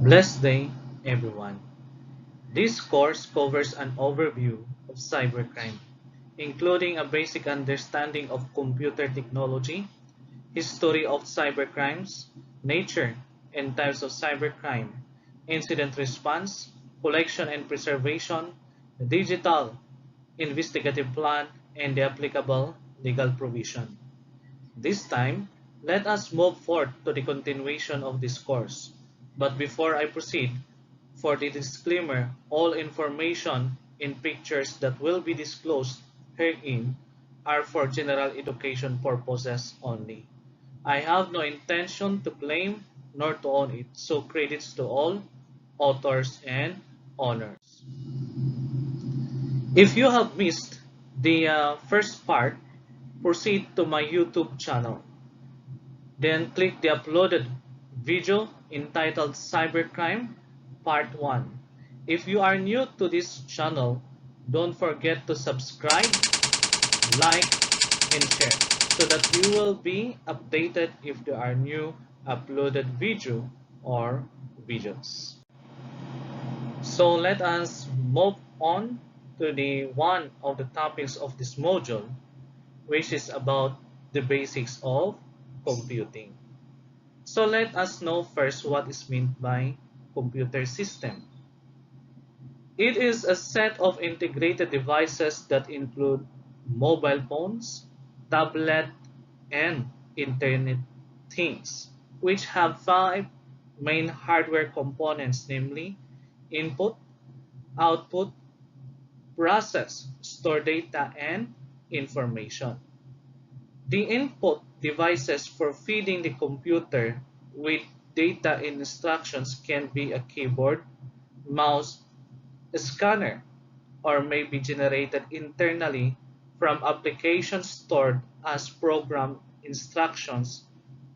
Blessed day, everyone. This course covers an overview of cybercrime, including a basic understanding of computer technology, history of cybercrimes, nature and types of cybercrime, incident response, collection and preservation, the digital investigative plan, and the applicable legal provision. This time, let us move forward to the continuation of this course. But before I proceed, for the disclaimer, all information in pictures that will be disclosed herein are for general education purposes only. I have no intention to claim nor to own it, so credits to all authors and owners. If you have missed the first part, proceed to my YouTube channel. Then click the uploaded video entitled Cybercrime Part 1. If you are new to this channel, don't forget to subscribe, like, and share so that you will be updated if there are new uploaded video or videos. So let us move on to the one of the topics of this module, which is about the basics of computing. So let us know first what is meant by computer system. It is a set of integrated devices that include mobile phones, tablet, and Internet things, which have 5 main hardware components, namely input, output, process, store data, and information. The input devices for feeding the computer with data and instructions can be a keyboard, mouse, a scanner, or may be generated internally from applications stored as program instructions,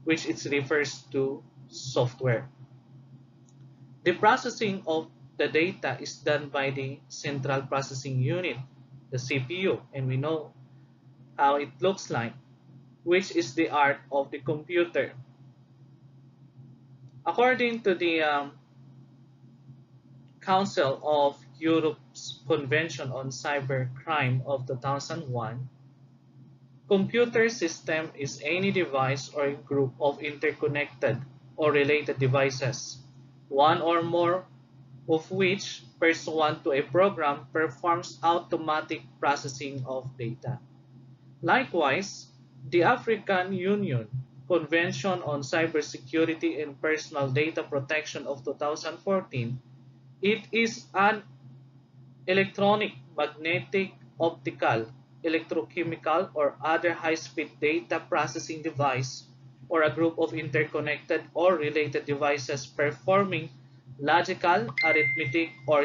which it refers to software. The processing of the data is done by the central processing unit, the CPU, and we know how it looks like, which is the art of the computer. According to the Council of Europe's Convention on Cybercrime of 2001, computer system is any device or group of interconnected or related devices, one or more of which, pursuant to a program, performs automatic processing of data. Likewise, the African Union Convention on Cybersecurity and Personal Data Protection of 2014, it is an electronic, magnetic, optical, electrochemical, or other high-speed data processing device or a group of interconnected or related devices performing logical, arithmetic, or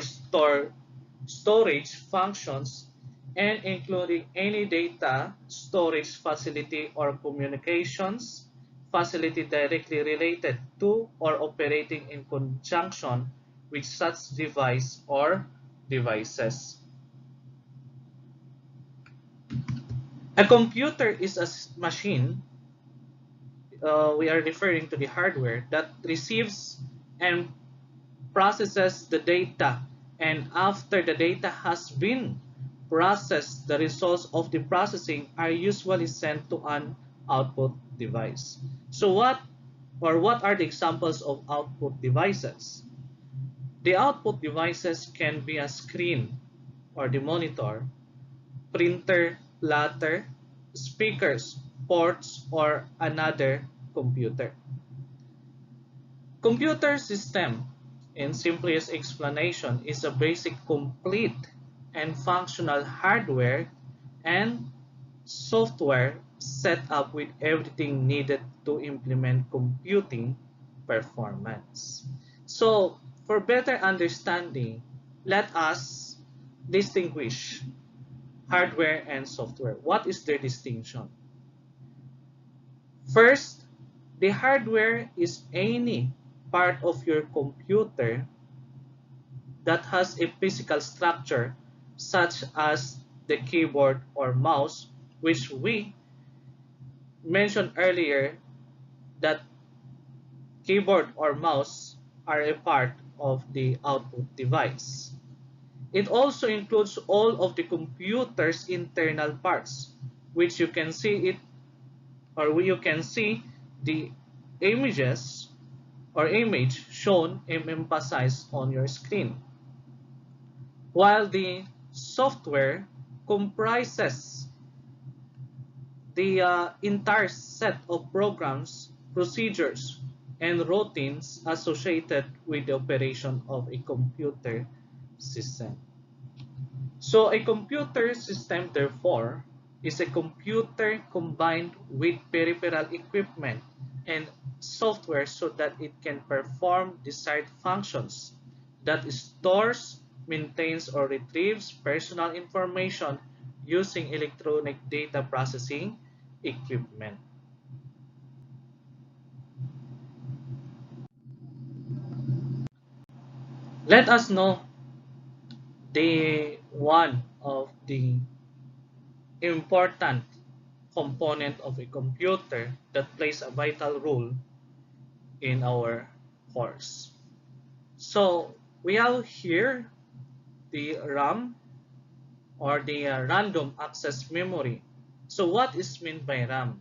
storage functions and including any data storage facility or communications facility directly related to or operating in conjunction with such device or devices. A computer is a machine, we are referring to the hardware, that receives and processes the data, and after the data has been processed, the results of the processing are usually sent to an output device. So what are the examples of output devices? The output devices can be a screen or the monitor, printer, plotter, speakers, ports, or another computer. Computer system in simplest explanation, is a basic, complete, and functional hardware and software set up with everything needed to implement computing performance. So, for better understanding, let us distinguish hardware and software. What is their distinction? First, the hardware is any part of your computer that has a physical structure such as the keyboard or mouse, which we mentioned earlier that keyboard or mouse are a part of the output device. It also includes all of the computer's internal parts, which you can see it, or you can see the images or image shown and emphasized on your screen. While the software comprises the entire set of programs, procedures, and routines associated with the operation of a computer system. So a computer system, therefore, is a computer combined with peripheral equipment and software so that it can perform desired functions that stores, maintains, or retrieves personal information using electronic data processing equipment. Let us know the one of the important component of a computer that plays a vital role in our course. So we have here the RAM, or the random access memory. So what is meant by RAM?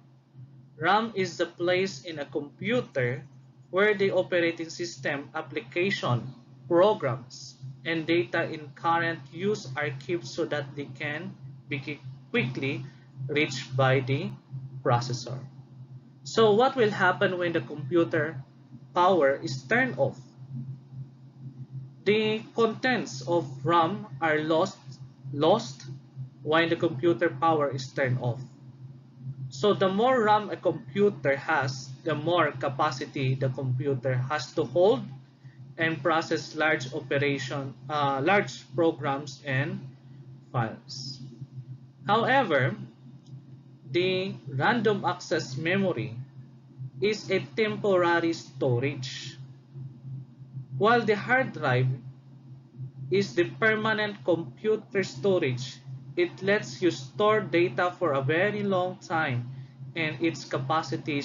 RAM is the place in a computer where the operating system, application, programs, and data in current use are kept so that they can be quickly reached by the processor. So what will happen when the computer power is turned off? The contents of RAM are lost while the computer power is turned off. So the more RAM a computer has, the more capacity the computer has to hold and process large programs and files. However, the random access memory is a temporary storage, while the hard drive is the permanent computer storage. It lets you store data for a very long time, and its capacity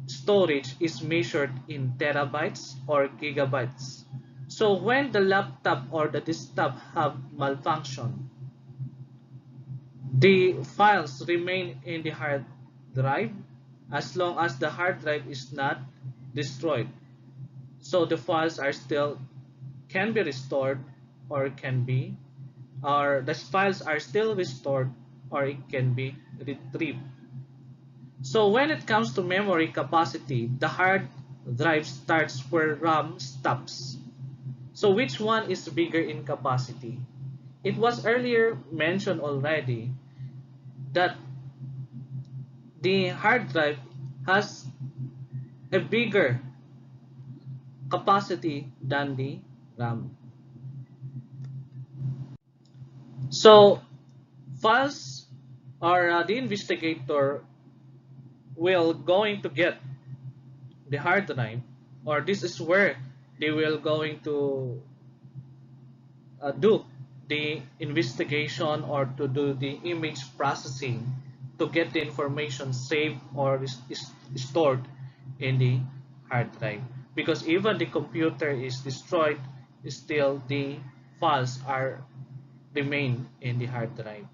storage is measured in terabytes or gigabytes. So when the laptop or the desktop have malfunction, the files remain in the hard drive as long as the hard drive is not destroyed. So the files are still can be restored or the files are still restored or it can be retrieved. So when it comes to memory capacity, the hard drive starts where RAM stops. So which one is bigger in capacity? It was earlier mentioned already that the hard drive has a bigger capacity than the RAM. So files or the investigator will going to get the hard drive, or this is where they will going to do the investigation or to do the image processing to get the information saved or is stored in the hard drive. Because even the computer is destroyed, still the files are remain in the hard drive.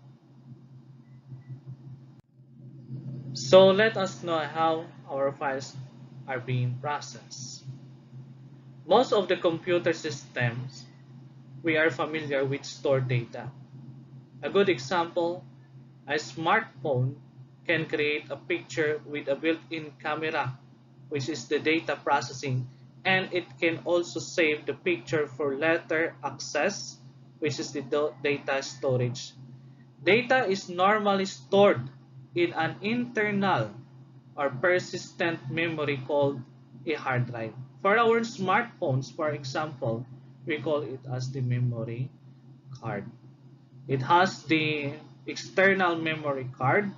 So let us know how our files are being processed. Most of the computer systems we are familiar with stored data. A good example, a smartphone can create a picture with a built-in camera, which is the data processing and it can also save the picture for later access, which is the data storage. Data is normally stored in an internal or persistent memory called a hard drive. For our smartphones, for example, we call it as the memory card. It has the external memory card,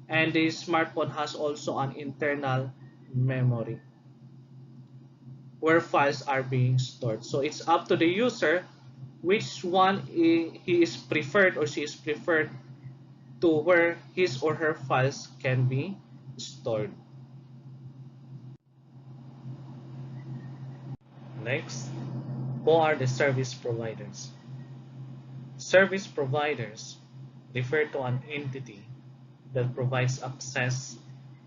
and the smartphone has also an internal memory where files are being stored. So it's up to the user which one he is preferred or she is preferred to where his or her files can be stored. Next, who are the service providers? Service providers refer to an entity that provides access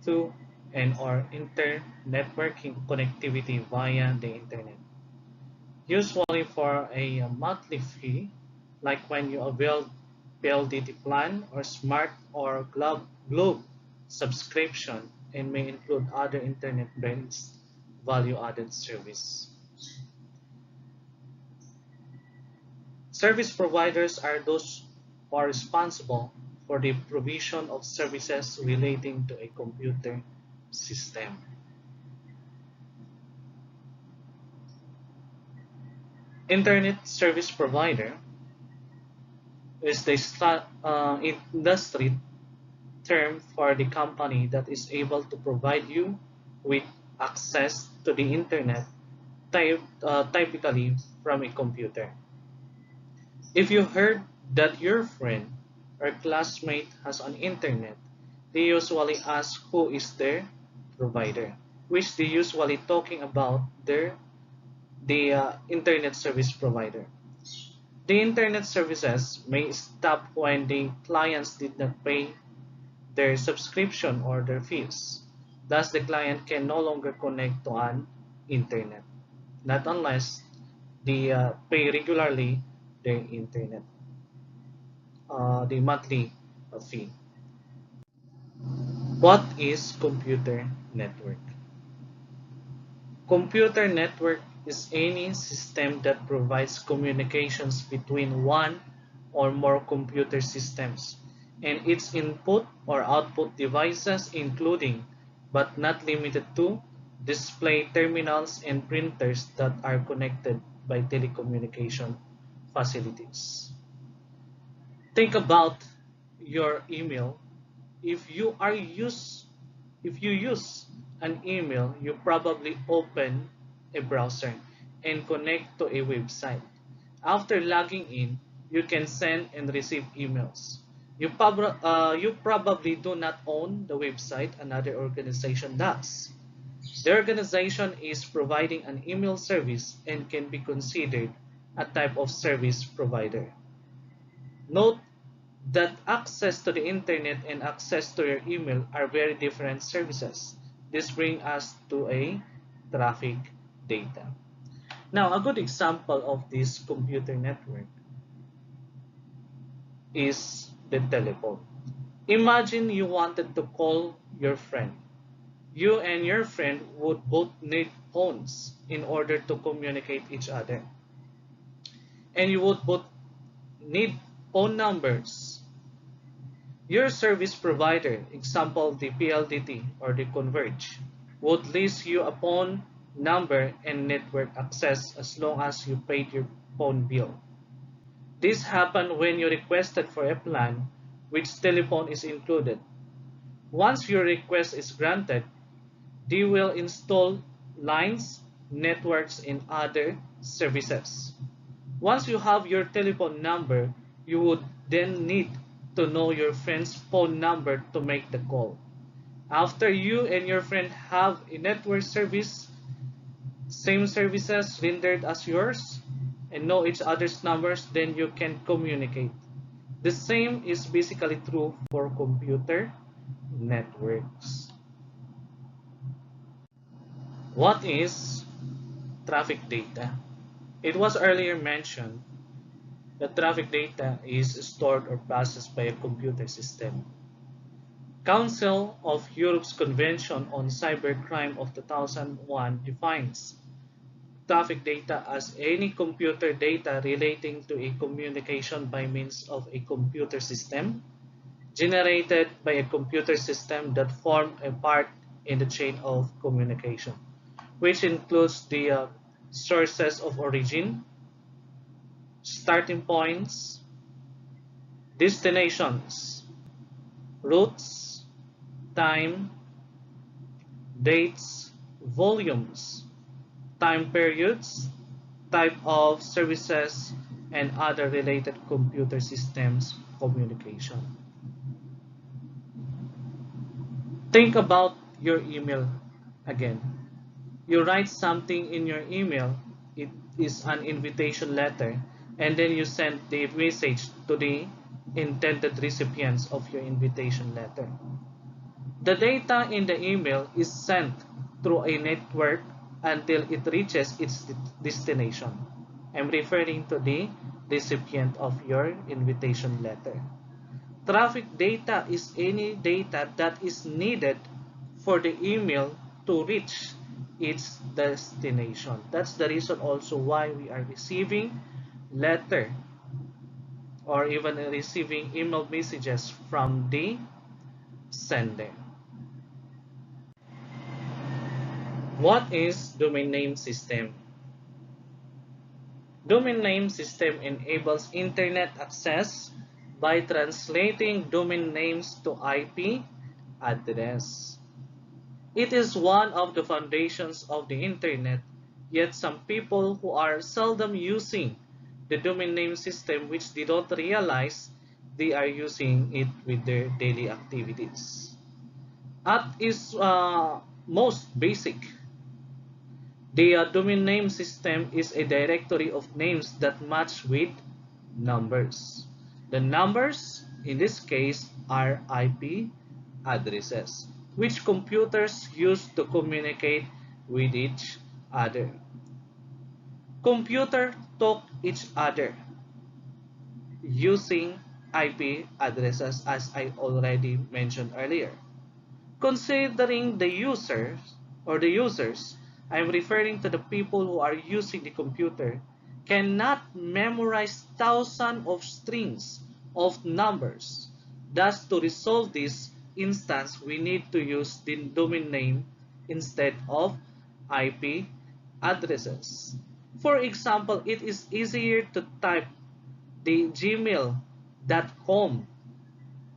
to and or inter-networking connectivity via the internet, usually for a monthly fee, like when you avail PLDT plan or Smart or Globe subscription, and may include other internet-based value-added service. Service providers are those who are responsible for the provision of services relating to a computer system. Internet service provider is the industry term for the company that is able to provide you with access to the internet, typically from a computer. If you heard that your friend or classmate has an internet, they usually ask who is their provider, which they usually talking about the internet service provider. The internet services may stop when the clients did not pay their subscription or their fees. Thus, the client can no longer connect to an internet, not unless they pay regularly their internet, the monthly fee. What is computer network? Computer network is any system that provides communications between one or more computer systems and its input or output devices, including but not limited to display terminals and printers that are connected by telecommunication facilities. Think about your email. If you are use if you use an email, you probably open a browser and connect to a website. After logging in, you can send and receive emails. You probably do not own the website, another organization does. The organization is providing an email service and can be considered a type of service provider. Note that access to the internet and access to your email are very different services. This brings us to a traffic data. Now, a good example of this computer network is the telephone. Imagine you wanted to call your friend. You and your friend would both need phones in order to communicate each other. And you would both need phone numbers. Your service provider, example the PLDT or the Converge, would list you a phone number and network access as long as you paid your phone bill. This happened when you requested for a plan which telephone is included. Once your request is granted, they will install lines, networks, and other services. Once you have your telephone number, you would then need to know your friend's phone number to make the call. After you and your friend have a network service, same services rendered as yours, and know each other's numbers, then you can communicate. The same is basically true for computer networks. What is traffic data? It was earlier mentioned that traffic data is stored or processed by a computer system. Council of Europe's Convention on Cybercrime of 2001 defines traffic data as any computer data relating to a communication by means of a computer system generated by a computer system that form a part in the chain of communication, which includes the sources of origin, starting points, destinations, routes, time, dates, volumes, time periods, type of services, and other related computer systems communication. Think about your email again. You write something in your email, it is an invitation letter, and then you send the message to the intended recipients of your invitation letter. The data in the email is sent through a network until it reaches its destination. I'm referring to the recipient of your invitation letter. Traffic data is any data that is needed for the email to reach its destination. That's the reason also why we are receiving letter or even receiving email messages from the sender. What is domain name system? Domain name system enables internet access by translating domain names to IP address. It is one of the foundations of the internet, yet some people who are seldom using the domain name system which they don't realize they are using it with their daily activities. At its most basic, the domain name system is a directory of names that match with numbers. The numbers, in this case, are IP addresses, which computers use to communicate with each other. Computers talk each other using IP addresses, as I already mentioned earlier. Considering the users, I'm referring to the people who are using the computer, cannot memorize thousands of strings of numbers. Thus, to resolve this instance, we need to use the domain name instead of IP addresses. For example, it is easier to type the gmail.com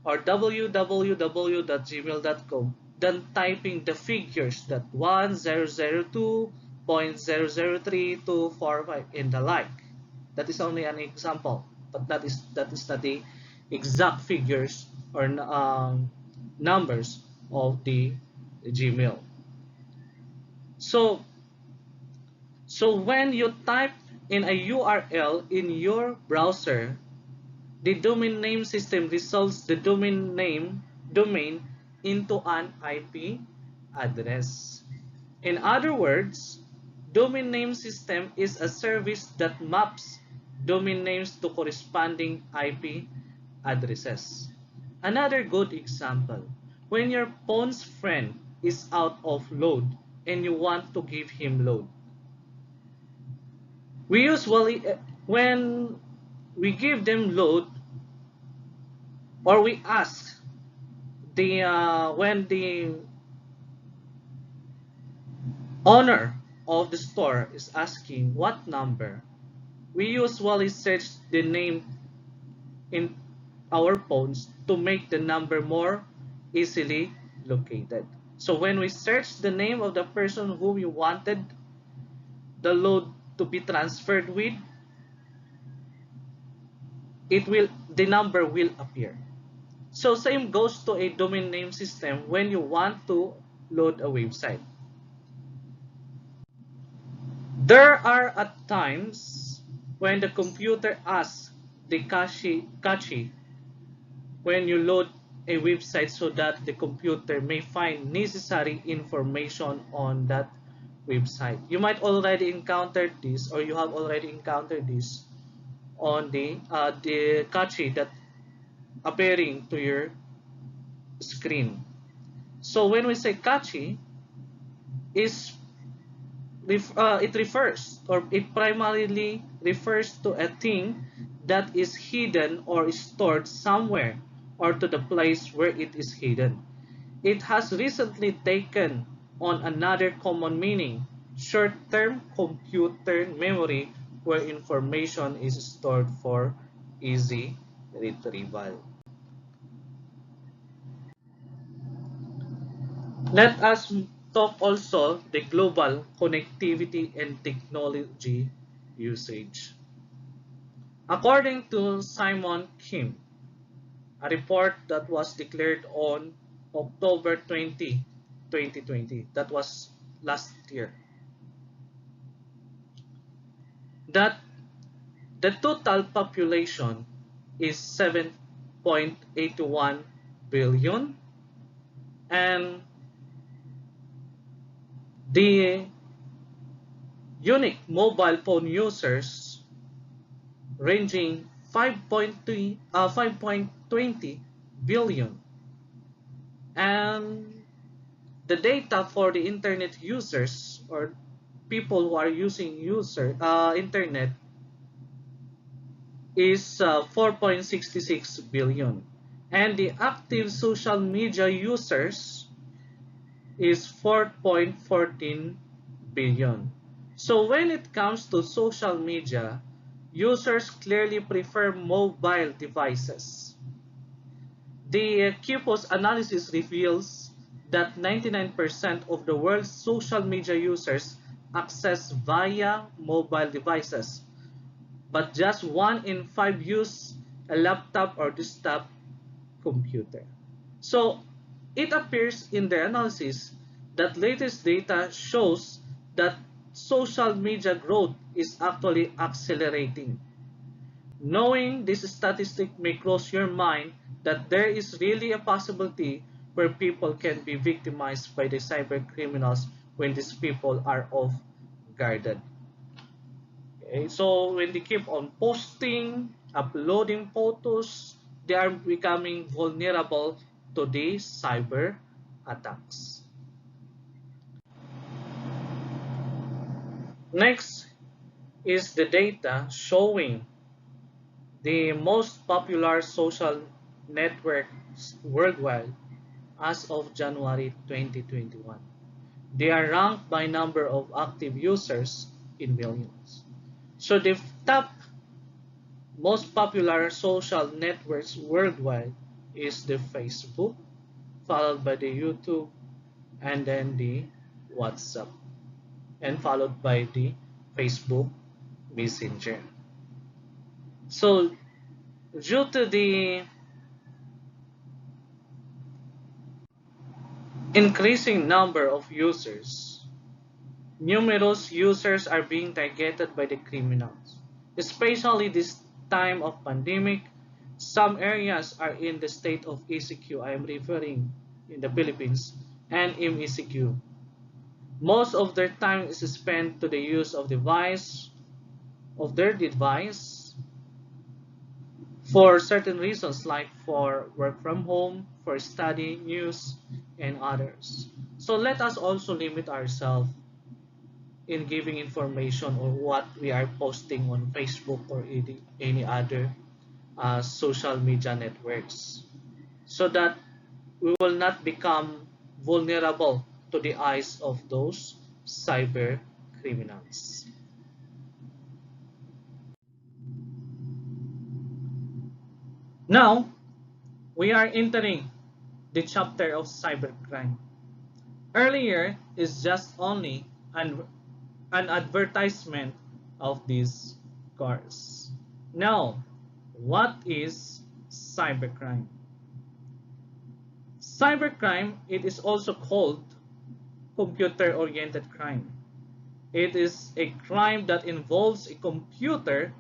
or www.gmail.com than typing the figures that 1002.003.245 and the like. That is only an example, but that is not the exact figures or numbers of the Gmail. So when you type in a URL in your browser, the domain name system resolves the domain into an IP address. In other words, domain name system is a service that maps domain names to corresponding IP addresses. Another good example, when your phone's friend is out of load and you want to give him load. We usually, when we give them load, or we ask when the owner of the store is asking what number, we usually search the name in our phones to make the number more easily located. So when we search the name of the person whom you wanted the load to be transferred with, the number will appear. So same goes to a domain name system when you want to load a website. There are at times when the computer asks the cache when you load a website so that the computer may find necessary information on that website. You might already encounter this, or you have already encountered this on the cache that appearing to your screen. So when we say cache, is it refers, or it primarily refers to a thing that is hidden or stored somewhere, or to the place where it is hidden. It has recently taken on another common meaning: short-term computer memory, where information is stored for easy retrieval. Let us talk also the global connectivity and technology usage. According to Simon Kim, a report that was declared on October 20, 2020, that was last year, that the total population is 7.81 billion, and the unique mobile phone users ranging 5.20 billion, and the data for the internet users, or people who are using internet, is 4.66 billion, and the active social media users is 4.14 billion. So when it comes to social media, users clearly prefer mobile devices. The QPOS analysis reveals that 99% of the world's social media users access via mobile devices, but just 1 in 5 use a laptop or desktop computer. So it appears in the analysis that latest data shows that social media growth is actually accelerating. Knowing this statistic may cross your mind that there is really a possibility where people can be victimized by the cyber criminals when these people are off guarded. Okay, so when they keep on posting, uploading photos, they are becoming vulnerable to the cyber attacks. Next is the data showing the most popular social networks worldwide as of January 2021. They are ranked by number of active users in millions. So the top most popular social networks worldwide is the Facebook, followed by the YouTube, and then the WhatsApp, and followed by the Facebook Messenger. So due to the increasing number of users, numerous users are being targeted by the criminals. Especially this time of pandemic, some areas are in the state of ECQ. I am referring in the Philippines and MECQ. Most of their time is spent to the use of their device for certain reasons, like for work from home, for study, news, and others. So let us also limit ourselves in giving information or what we are posting on Facebook or any other social media networks, so that we will not become vulnerable to the eyes of those cyber criminals. Now, we are entering the chapter of cybercrime. Earlier is just only an advertisement of these cars. Now, what is cybercrime? Cybercrime, it is also called computer-oriented crime. It is a crime that involves a computer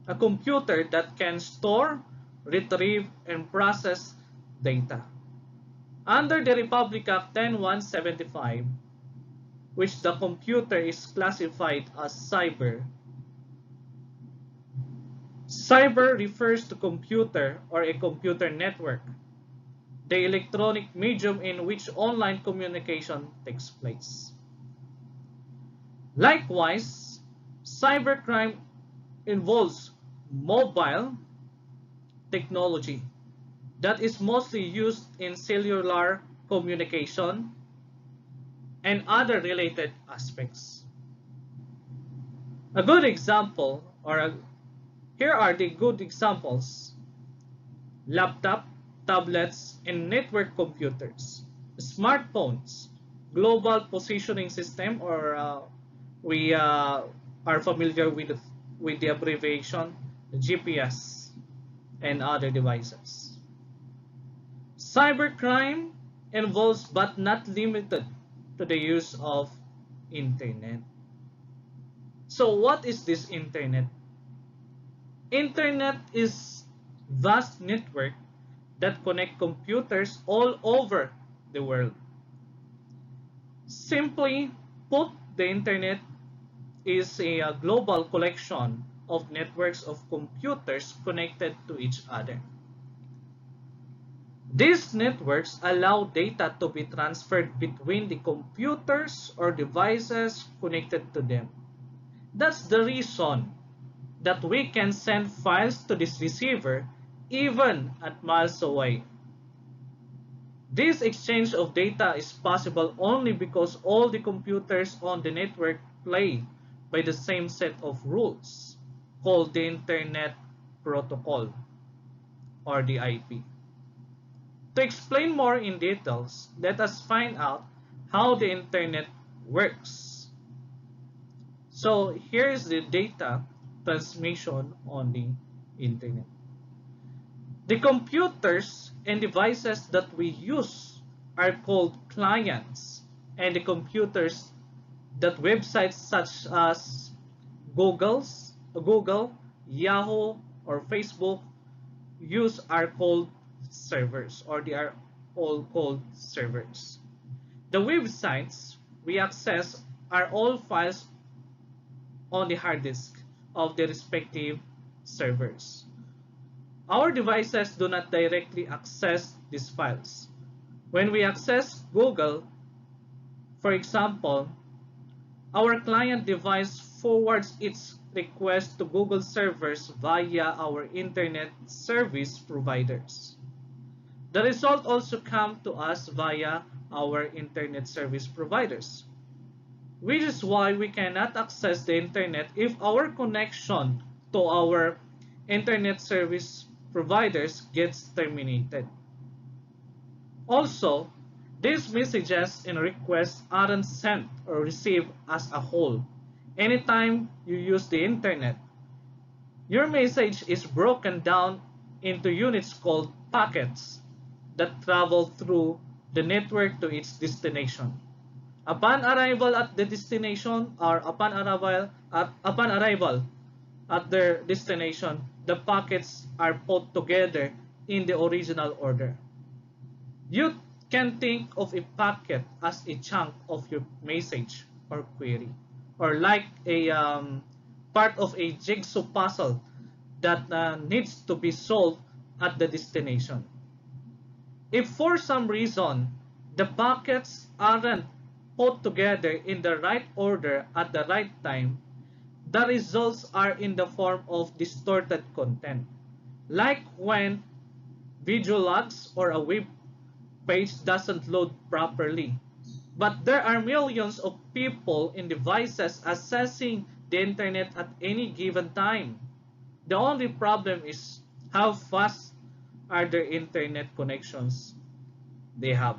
that can store, retrieve, and process data. Under the Republic Act 10175, which the computer is classified as cyber, cyber refers to computer or a computer network, the electronic medium in which online communication takes place. Likewise, cybercrime involves mobile technology that is mostly used in cellular communication and other related aspects. A good example, here are the good examples: laptop, tablets, and network computers, smartphones, global positioning system, or we are familiar with the abbreviation GPS, and other devices. Cybercrime involves but not limited to the use of internet. So what is this internet? Internet is vast network that connect computers all over the world. Simply put, the internet is a global collection of networks of computers connected to each other. These networks allow data to be transferred between the computers or devices connected to them. That's the reason that we can send files to this receiver even at miles away. This exchange of data is possible only because all the computers on the network play by the same set of rules called the Internet Protocol, or the IP. To explain more in details, let us find out how the internet works. So here is the data transmission on the internet. The computers and devices that we use are called clients, and the computers that websites such as Google, Yahoo, or Facebook use are called servers, or they are all called servers. The websites we access are all files on the hard disk of the respective servers. Our devices do not directly access these files. When we access Google, for example, our client device forwards its request to Google servers via our internet service providers. The result also comes to us via our internet service providers, which is why we cannot access the internet if our connection to our internet service providers gets terminated. Also, these messages and requests aren't sent or received as a whole. Anytime you use the internet, your message is broken down into units called packets that travel through the network to its destination. Upon arrival at the destination, or upon arrival at their destination, the packets are put together in the original order. You can think of a packet as a chunk of your message or query, or like a part of a jigsaw puzzle that needs to be solved at the destination. If for some reason the packets aren't put together in the right order at the right time, the results are in the form of distorted content, like when video lags or a web page doesn't load properly. But there are millions of people and devices accessing the internet at any given time. The only problem is how fast are their internet connections they have,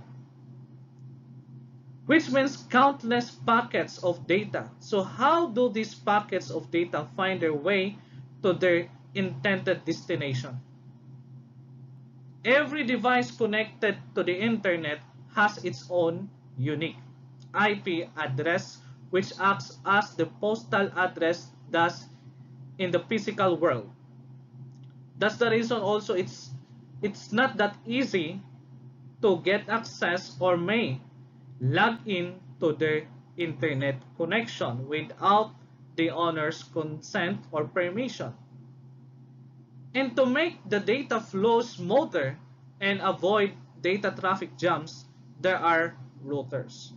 which means countless packets of data. So how do these packets of data find their way to their intended destination? Every device connected to the internet has its own unique IP address, which acts as the postal address does in the physical world. That's the reason also it's not that easy to get access or may log in to their internet connection without the owner's consent or permission. And to make the data flow smoother and avoid data traffic jams, there are routers.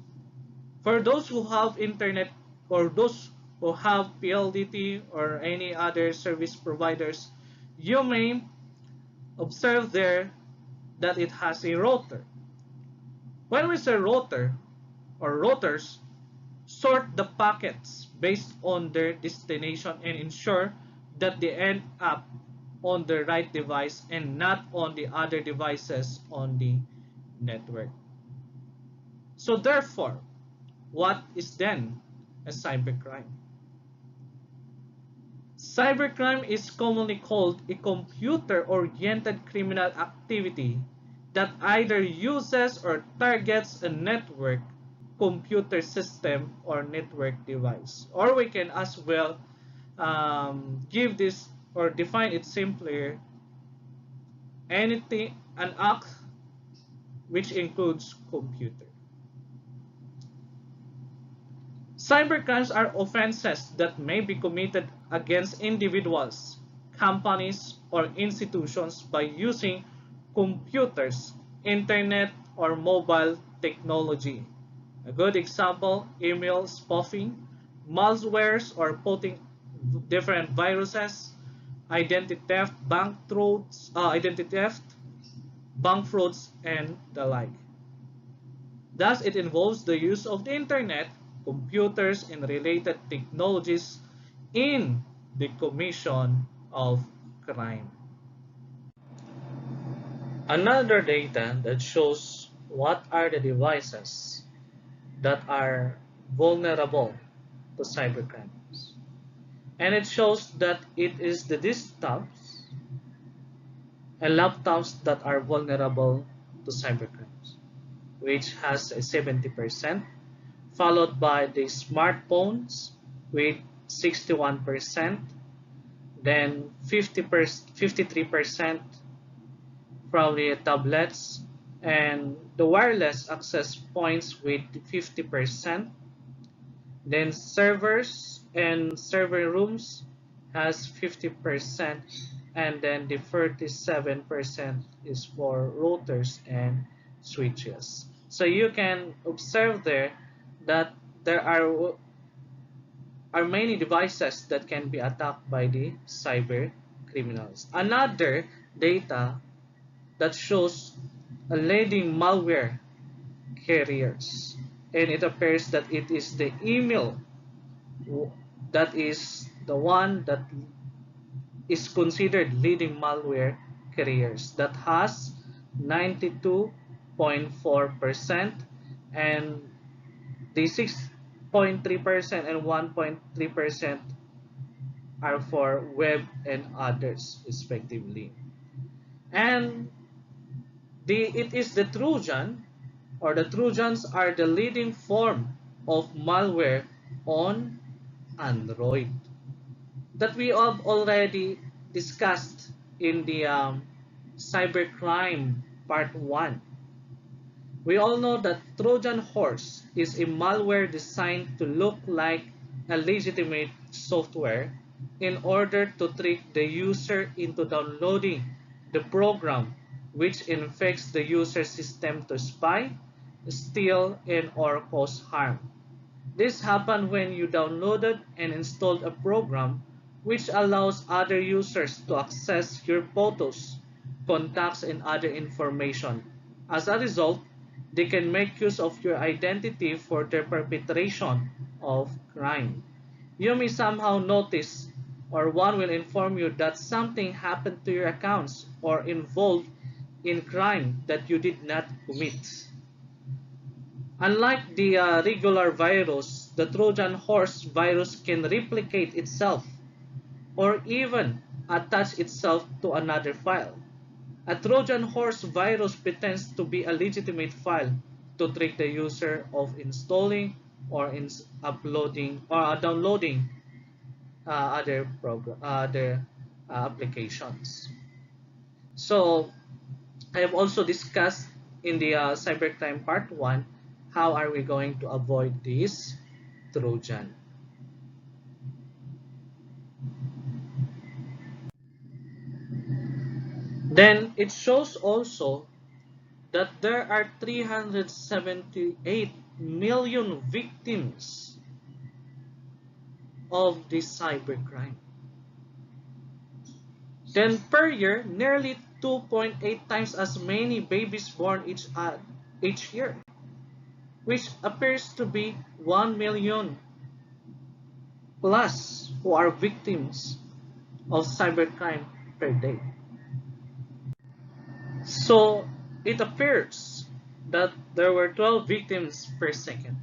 For those who have internet or those who have PLDT or any other service providers, you may observe there that it has a router. When we say router or routers, sort the packets based on their destination and ensure that they end up on the right device and not on the other devices on the network. So therefore, what is then a cybercrime? Cybercrime is commonly called a computer-oriented criminal activity that either uses or targets a network, computer system, or network device. Or we can as well give this or define it simpler: anything, an act which includes computer. Cybercrimes are offenses that may be committed against individuals, companies, or institutions by using computers, internet, or mobile technology. A good example: email spoofing, malwares or putting different viruses, identity theft, bank frauds, and the like. Thus, it involves the use of the internet, computers, and related technologies in the commission of crime. Another data that shows what are the devices that are vulnerable to cybercrimes. And it shows that it is the desktops and laptops that are vulnerable to cybercrimes, which has a 70%, followed by the smartphones with 61%, then 53% from the tablets, and the wireless access points with 50%, then servers and server rooms has 50%, and then the 37% is for routers and switches. So you can observe there that there are many devices that can be attacked by the cyber criminals. Another data that shows a leading malware carriers, and it appears that it is the email that is the one that is considered leading malware carriers, that has 92.4%, and the 6.3% and 1.3% are for web and others respectively. And it is the Trojan, or the Trojans are the leading form of malware on Android that we have already discussed in the cybercrime part 1. We all know that Trojan horse is a malware designed to look like a legitimate software in order to trick the user into downloading the program, which infects the user system to spy, steal, and or cause harm. This happened when you downloaded and installed a program which allows other users to access your photos, contacts, and other information. As a result, they can make use of your identity for their perpetration of crime. You may somehow notice, or one will inform you that something happened to your accounts or involved in crime that you did not commit. Unlike the regular virus, the Trojan horse virus can replicate itself or even attach itself to another file. A Trojan horse virus pretends to be a legitimate file to trick the user of installing or uploading or downloading other applications. So I have also discussed in the cybercrime part 1 how are we going to avoid this Trojan. Then it shows also that there are 378 million victims of the cybercrime. Then per year, nearly 2.8 times as many babies born each year, which appears to be 1 million plus who are victims of cybercrime per day. So it appears that there were 12 victims per second.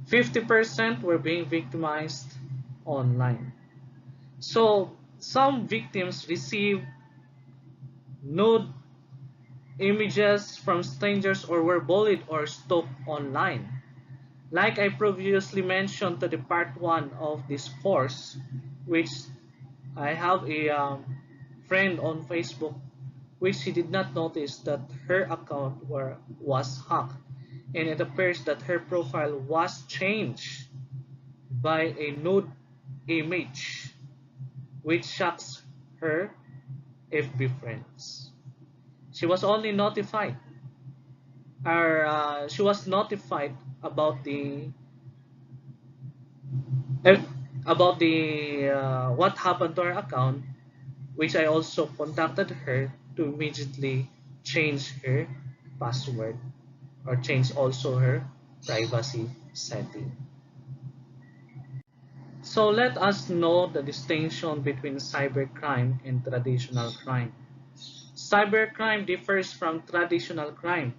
50% were being victimized online. So some victims receive nude images from strangers or were bullied or stalked online. Like I previously mentioned to the part 1 of this course, which I have a friend on Facebook which she did not notice that her account was hacked, and it appears that her profile was changed by a nude image which shocks her FB friends. She was only notified, or she was notified about the uh, what happened to her account, which I also contacted her to immediately change her password or change also her privacy setting. So let us know the distinction between cybercrime and traditional crime. Cybercrime differs from traditional crime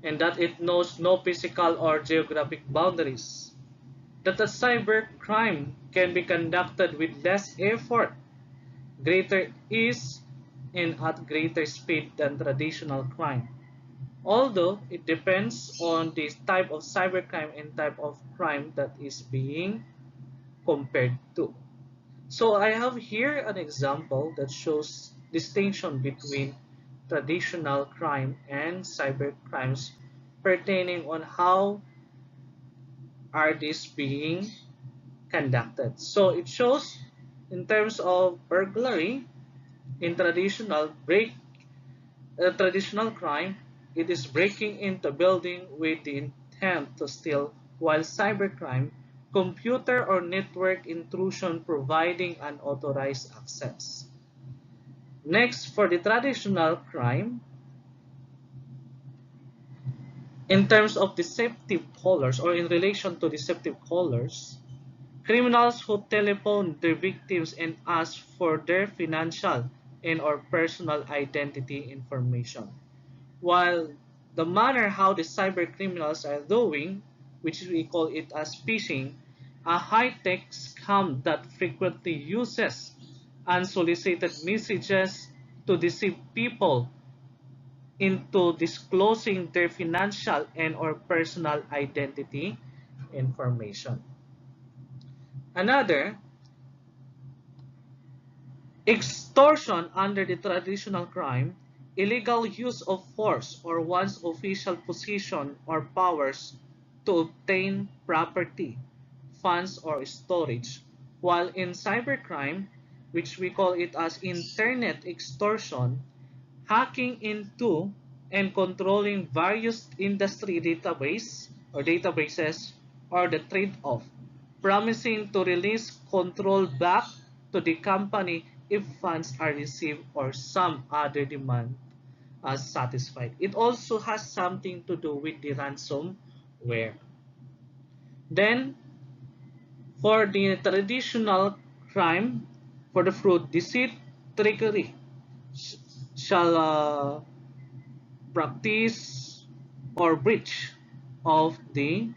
in that it knows no physical or geographic boundaries. That a cybercrime can be conducted with less effort, greater ease, and at greater speed than traditional crime. Although it depends on the type of cybercrime and type of crime that is being compared to. So I have here an example that shows distinction between traditional crime and cyber crimes pertaining on how are these being conducted. So it shows in terms of burglary in traditional crime, it is breaking into a building with the intent to steal, while cybercrime, computer or network intrusion providing unauthorized access. Next, for the traditional crime, in terms of deceptive callers or in relation to deceptive callers, criminals who telephone their victims and ask for their financial and or personal identity information. While the manner how the cyber criminals are doing, which we call it as phishing, a high-tech scam that frequently uses unsolicited messages to deceive people into disclosing their financial and or personal identity information. Another, extortion under the traditional crime, illegal use of force or one's official position or powers to obtain property, funds, or storage. While in cybercrime, which we call it as internet extortion, hacking into and controlling various industry databases or the trade-off, promising to release control back to the company if funds are received or some other demand is satisfied. It also has something to do with the ransomware. Then, for the traditional crime, for the fraud, deceit, trickery, shall practice or breach of the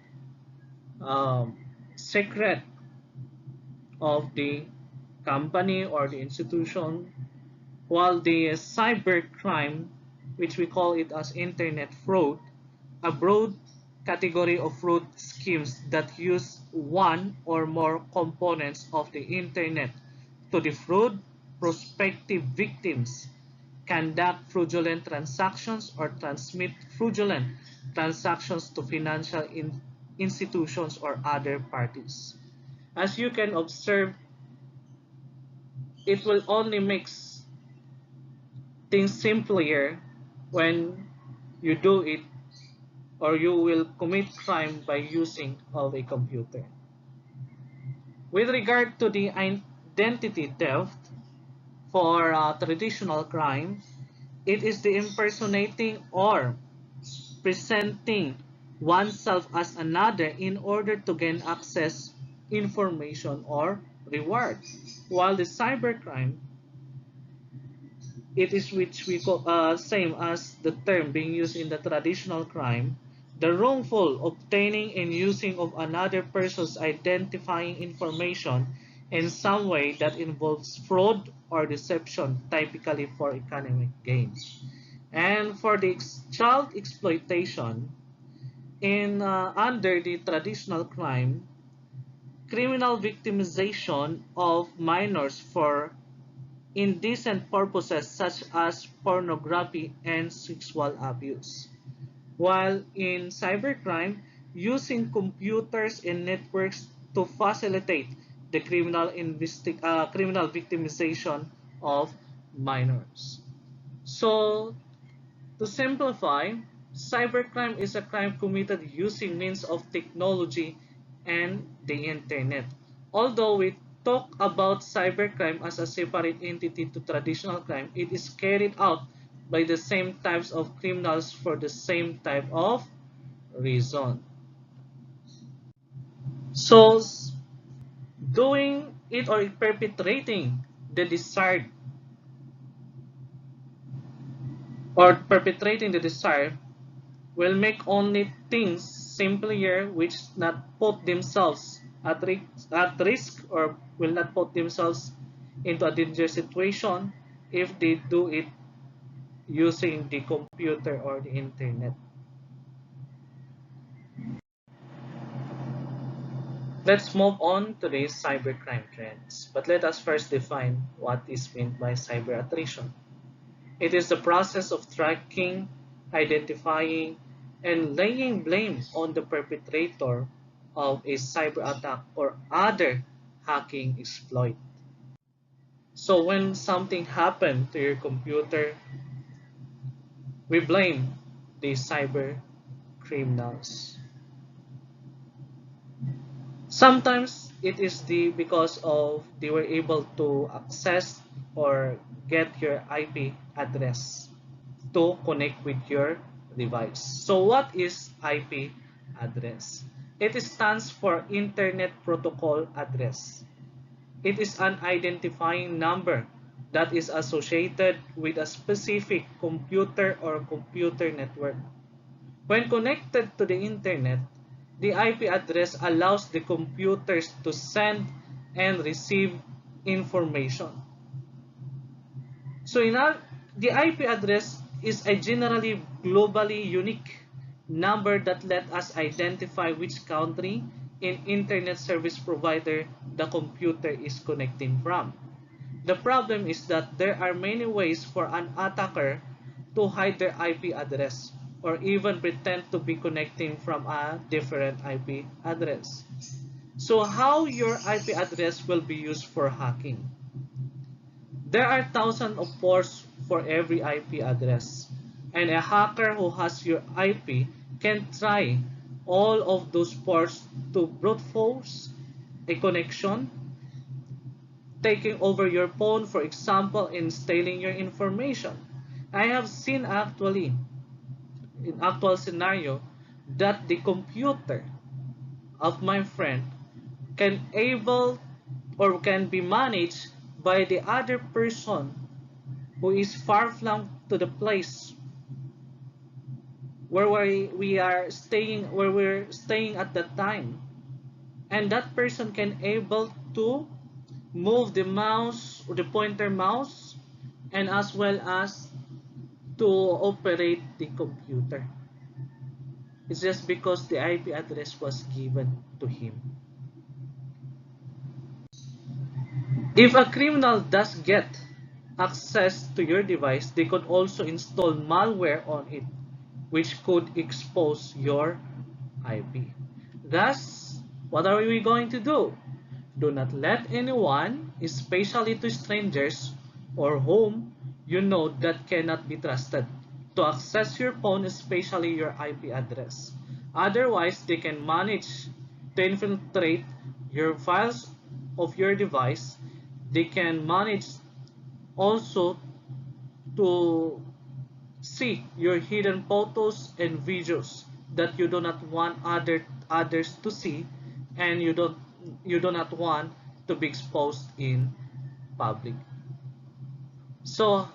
secret of the company or the institution, while the cybercrime, which we call it as internet fraud, a broad category of fraud schemes that use one or more components of the internet to defraud prospective victims, conduct fraudulent transactions, or transmit fraudulent transactions to financial institutions or other parties. As you can observe, it will only make things simpler when you do it or you will commit crime by using of a computer. With regard to the identity theft for traditional crime, it is the impersonating or presenting oneself as another in order to gain access, information, or reward. While the cybercrime, it is which we call same as the term being used in the traditional crime, the wrongful obtaining and using of another person's identifying information in some way that involves fraud or deception, typically for economic gains. And for the child exploitation, in under the traditional crime, criminal victimization of minors for indecent purposes such as pornography and sexual abuse. While in cybercrime, using computers and networks to facilitate the criminal victimization of minors. So, to simplify, cybercrime is a crime committed using means of technology and the internet. Although we talk about cybercrime as a separate entity to traditional crime, it is carried out by the same types of criminals for the same type of reason. So, doing it or perpetrating the desired or perpetrating the desire will make only things simpler, which not put themselves at risk or will not put themselves into a dangerous situation if they do it using the computer or the internet. Let's move on to the cybercrime trends, but let us first define what is meant by cyber attrition. It is the process of tracking, identifying, and laying blame on the perpetrator of a cyber attack or other hacking exploit. So when something happened to your computer, we blame the cyber criminals. Sometimes it is because of they were able to access or get your IP address to connect with your device. So what is IP address? It stands for Internet Protocol Address. It is an identifying number that is associated with a specific computer or computer network. When connected to the internet, the IP address allows the computers to send and receive information. So the IP address is a generally globally unique number that let us identify which country and internet service provider the computer is connecting from. The problem is that there are many ways for an attacker to hide their IP address or even pretend to be connecting from a different IP address. So how your IP address will be used for hacking? There are thousands of ports for every IP address, and a hacker who has your IP can try all of those ports to brute force a connection, taking over your phone, for example, and stealing your information. I have seen actually, in actual scenario, that the computer of my friend can able or can be managed by the other person who is far flung to the place where we're staying at that time, and that person can able to move the mouse or the pointer mouse and as well as to operate the computer. It's just because the IP address was given to him. If a criminal does get access to your device, they could also install malware on it, which could expose your IP. Thus, what are we going to do? Do not let anyone, especially to strangers or whom you know that cannot be trusted, to access your phone, especially your IP address. Otherwise, they can manage to infiltrate your files of your device, they can manage also to see your hidden photos and videos that you do not want others to see, and you do not want to be exposed in public. So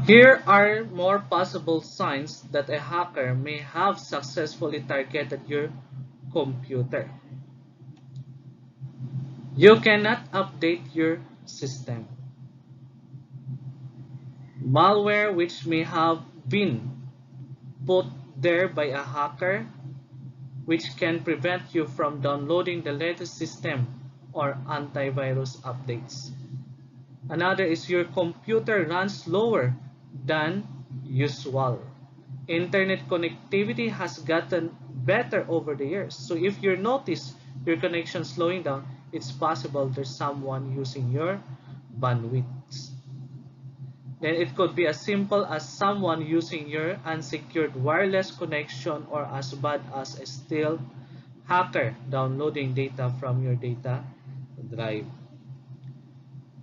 here are more possible signs that a hacker may have successfully targeted your computer. You cannot update your system. Malware which may have been put there by a hacker, which can prevent you from downloading the latest system or antivirus updates. Another is your computer runs slower than usual. Internet connectivity has gotten better over the years. So if you notice your connection slowing down, it's possible there's someone using your bandwidth. Then it could be as simple as someone using your unsecured wireless connection, or as bad as a stealth hacker downloading data from your data drive.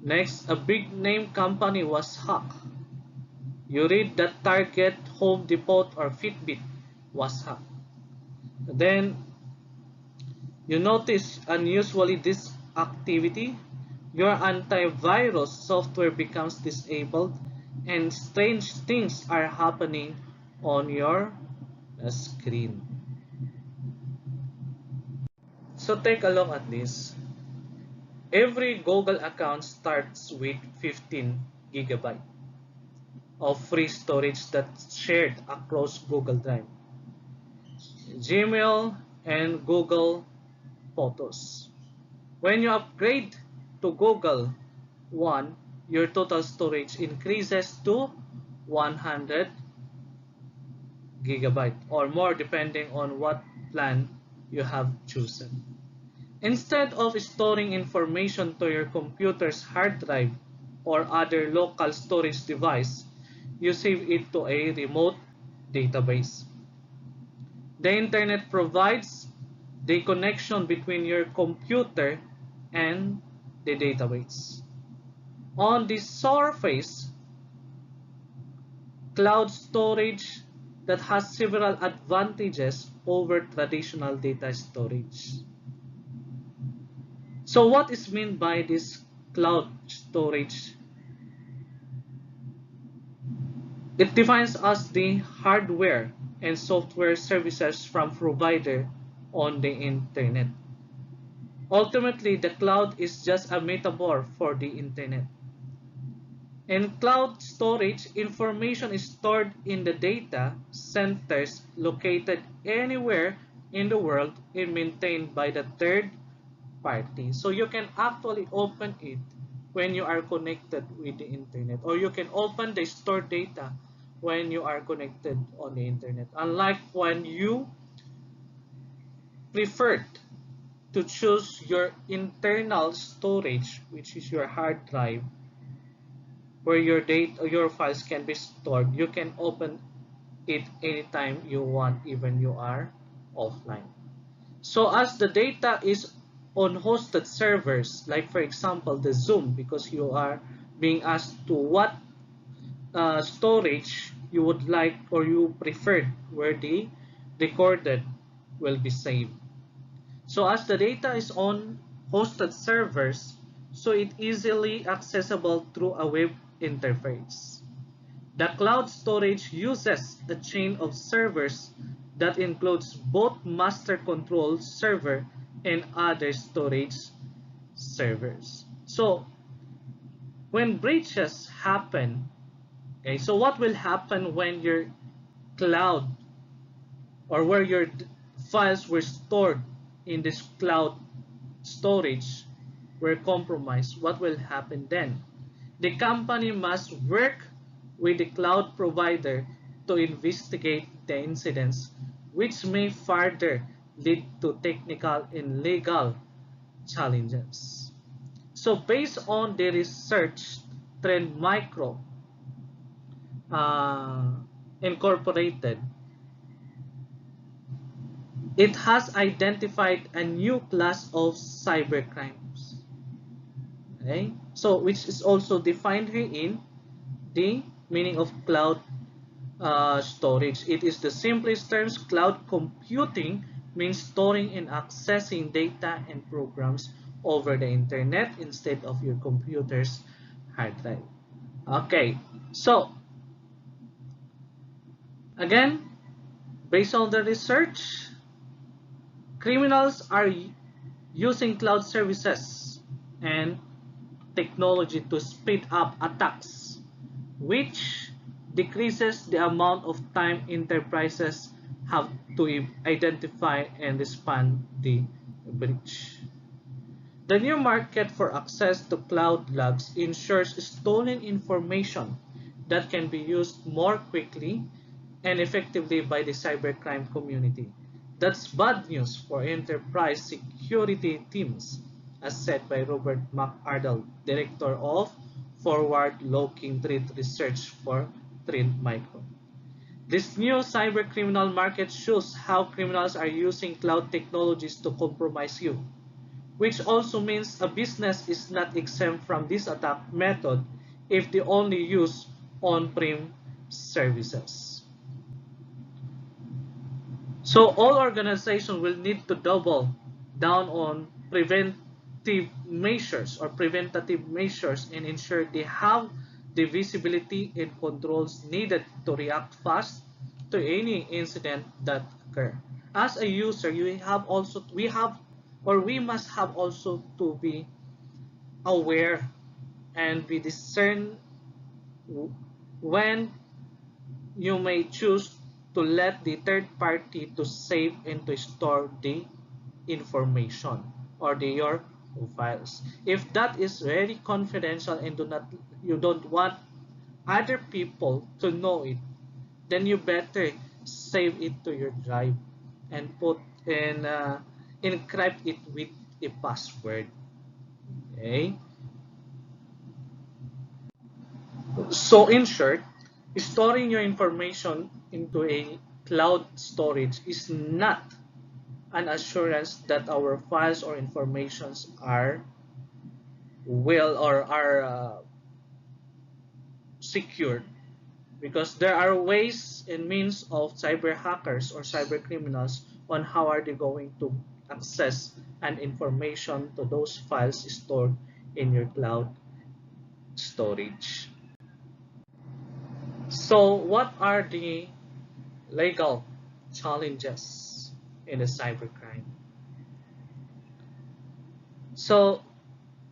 Next, a big name company was hacked. You read that Target, Home Depot, or Fitbit was hacked. Then you notice unusually this activity, your antivirus software becomes disabled and strange things are happening on your screen. So take a look at this. Every Google account starts with 15 gigabytes of free storage that's shared across Google Drive, Gmail, and Google Photos. When you upgrade to Google One, your total storage increases to 100 gigabyte or more depending on what plan you have chosen. Instead of storing information to your computer's hard drive or other local storage device, you save it to a remote database. The internet provides the connection between your computer and the database. On the surface, cloud storage that has several advantages over traditional data storage. So what is meant by this cloud storage? It defines as the hardware and software services from provider on the internet. Ultimately, the cloud is just a metaphor for the internet. In cloud storage, information is stored in the data centers located anywhere in the world and maintained by the third party. So you can actually open it when you are connected with the internet, or you can open the stored data when you are connected on the internet. Unlike when you preferred to choose your internal storage, which is your hard drive, where your data or your files can be stored, you can open it anytime you want, even you are offline. So as the data is on hosted servers, like for example the Zoom, because you are being asked to what storage you would like or you preferred where the recorded will be saved. So as the data is on hosted servers, so it easily accessible through a web interface. The cloud storage uses a chain of servers that includes both master control server and other storage servers. So when breaches happen, okay, so what will happen when your cloud or where your files were stored in this cloud storage were compromised? What will happen then? The company must work with the cloud provider to investigate the incidents, which may further lead to technical and legal challenges. So based on the research, Trend Micro Incorporated it has identified a new class of cybercrimes. Okay, so which is also defined here in the meaning of cloud storage. It is the simplest terms. Cloud computing means storing and accessing data and programs over the internet instead of your computer's hard drive. Okay, so again, based on the research, criminals are using cloud services and technology to speed up attacks, which decreases the amount of time enterprises have to identify and respond the breach. The new market for access to cloud logs ensures stolen information that can be used more quickly and effectively by the cybercrime community. That's bad news for enterprise security teams, as said by Robert McArdle, Director of Forward-Looking Threat Research for Trend Micro. This new cybercriminal market shows how criminals are using cloud technologies to compromise you, which also means a business is not exempt from this attack method if they only use on-prem services. So all organizations will need to double down on preventative measures and ensure they have the visibility and controls needed to react fast to any incident that occur. As a user, we must have also to be aware and be discern when you may choose to let the third party to save and to store the information or your files. If that is very confidential and you don't want other people to know it, then you better save it to your drive and encrypt it with a password. Okay. So in short, storing your information into a cloud storage is not an assurance that our files or informations are secured, because there are ways and means of cyber hackers or cyber criminals on how are they going to access and information to those files stored in your cloud storage. So what are the legal challenges in the cybercrime? So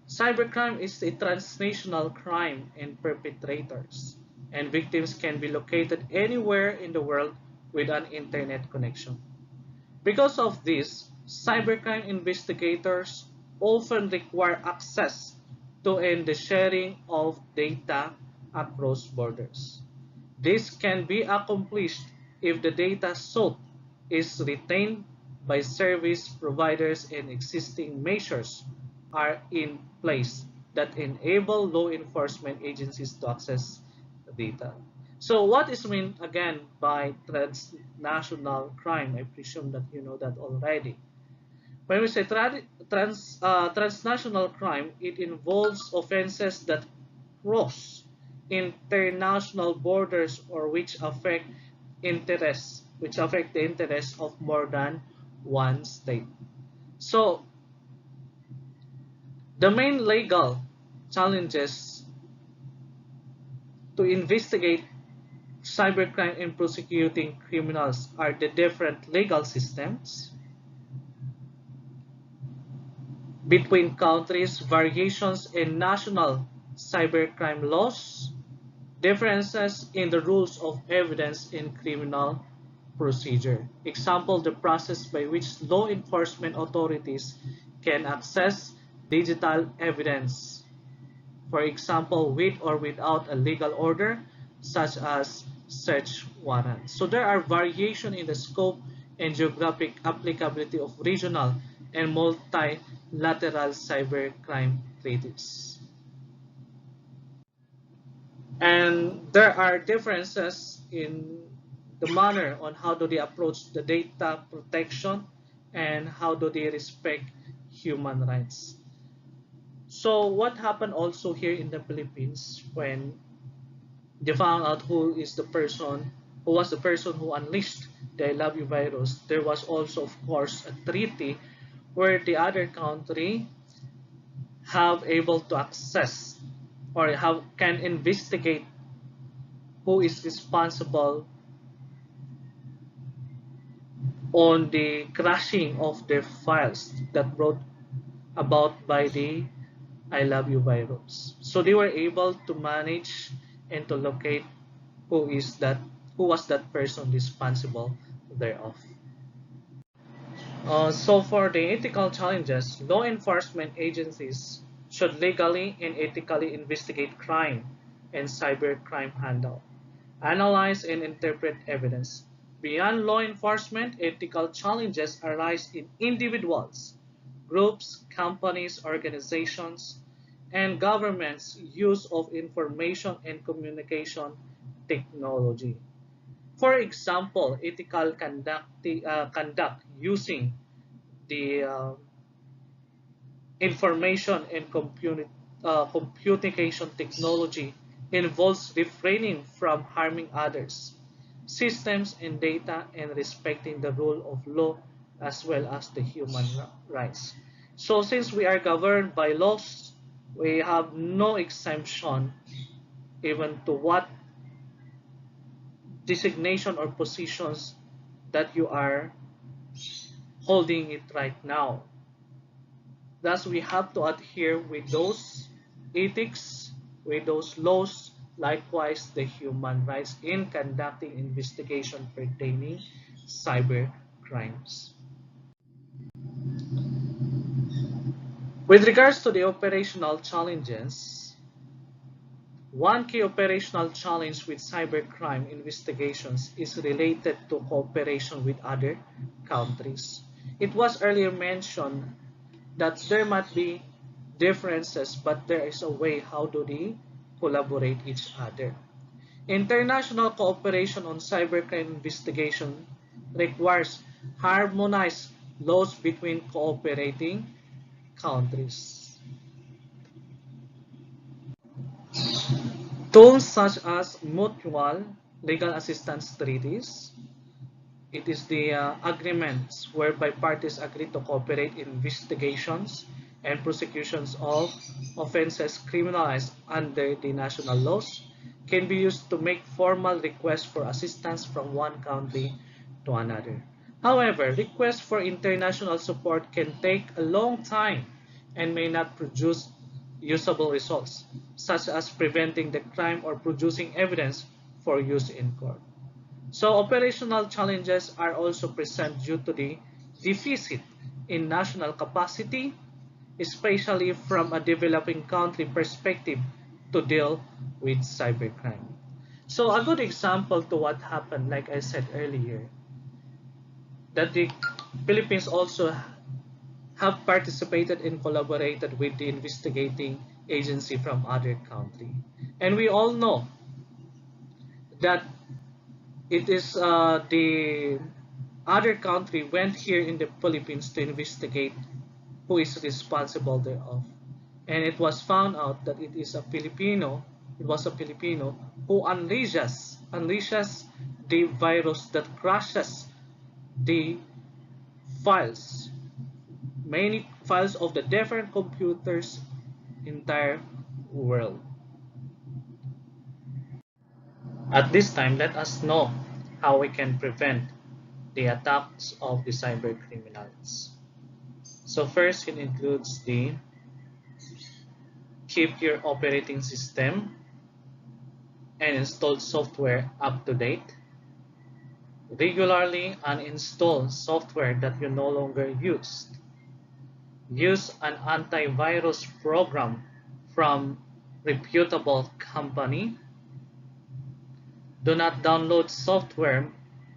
cybercrime is a transnational crime, and perpetrators and victims can be located anywhere in the world with an internet connection. Because of this, cybercrime investigators often require access to and the sharing of data across borders. This can be accomplished if the data sought is retained by service providers and existing measures are in place that enable law enforcement agencies to access the data. So what is meant again by transnational crime? I presume that you know that already. When we say transnational crime, it involves offenses that cross international borders or which affect the interests of more than one state. So the main legal challenges to investigate cybercrime and prosecuting criminals are the different legal systems between countries, variations in national cybercrime laws, differences in the rules of evidence in criminal procedure. Example, the process by which law enforcement authorities can access digital evidence. For example, with or without a legal order, such as search warrants. So there are variations in the scope and geographic applicability of regional and multilateral cybercrime treaties. And there are differences in the manner on how do they approach the data protection and how do they respect human rights. So what happened also here in the Philippines when they found out who was the person who unleashed the I Love You virus, there was also of course a treaty where the other country have able to access or have can investigate who is responsible on the crashing of their files that brought about by the I Love You virus. So they were able to manage and to locate who is that who was that person responsible thereof. So for the ethical challenges, law enforcement agencies should legally and ethically investigate crime and cybercrime handle, analyze and interpret evidence. Beyond law enforcement, ethical challenges arise in individuals, groups, companies, organizations, and governments' use of information and communication technology. For example, ethical conduct using the information and communication technology involves refraining from harming others, systems and data, and respecting the rule of law as well as the human rights. So since we are governed by laws, we have no exemption even to what designation or positions that you are holding it right now. Thus, we have to adhere with those ethics, with those laws, likewise the human rights in conducting investigation pertaining cyber crimes. With regards to the operational challenges, one key operational challenge with cybercrime investigations is related to cooperation with other countries. It was earlier mentioned that there might be differences, but there is a way how do they collaborate each other. International cooperation on cybercrime investigation requires harmonized laws between cooperating countries. Tools such as mutual legal assistance treaties. It is the agreements whereby parties agree to cooperate in investigations and prosecutions of offenses criminalized under the national laws, can be used to make formal requests for assistance from one country to another. However, requests for international support can take a long time and may not produce usable results, such as preventing the crime or producing evidence for use in court. So operational challenges are also present due to the deficit in national capacity, especially from a developing country perspective to deal with cybercrime. So a good example to what happened, like I said earlier, that the Philippines also have participated and collaborated with the investigating agency from other country. And we all know that it is the other country went here in the Philippines to investigate who is responsible thereof. And it was found out that it was a Filipino who unleashes the virus that crashes the files, many files of the different computers entire world. At this time, let us know how we can prevent the attacks of the cyber criminals. So first, it includes the keep your operating system and installed software up to date. Regularly uninstall software that you no longer use. Use an antivirus program from reputable company. Do not download software,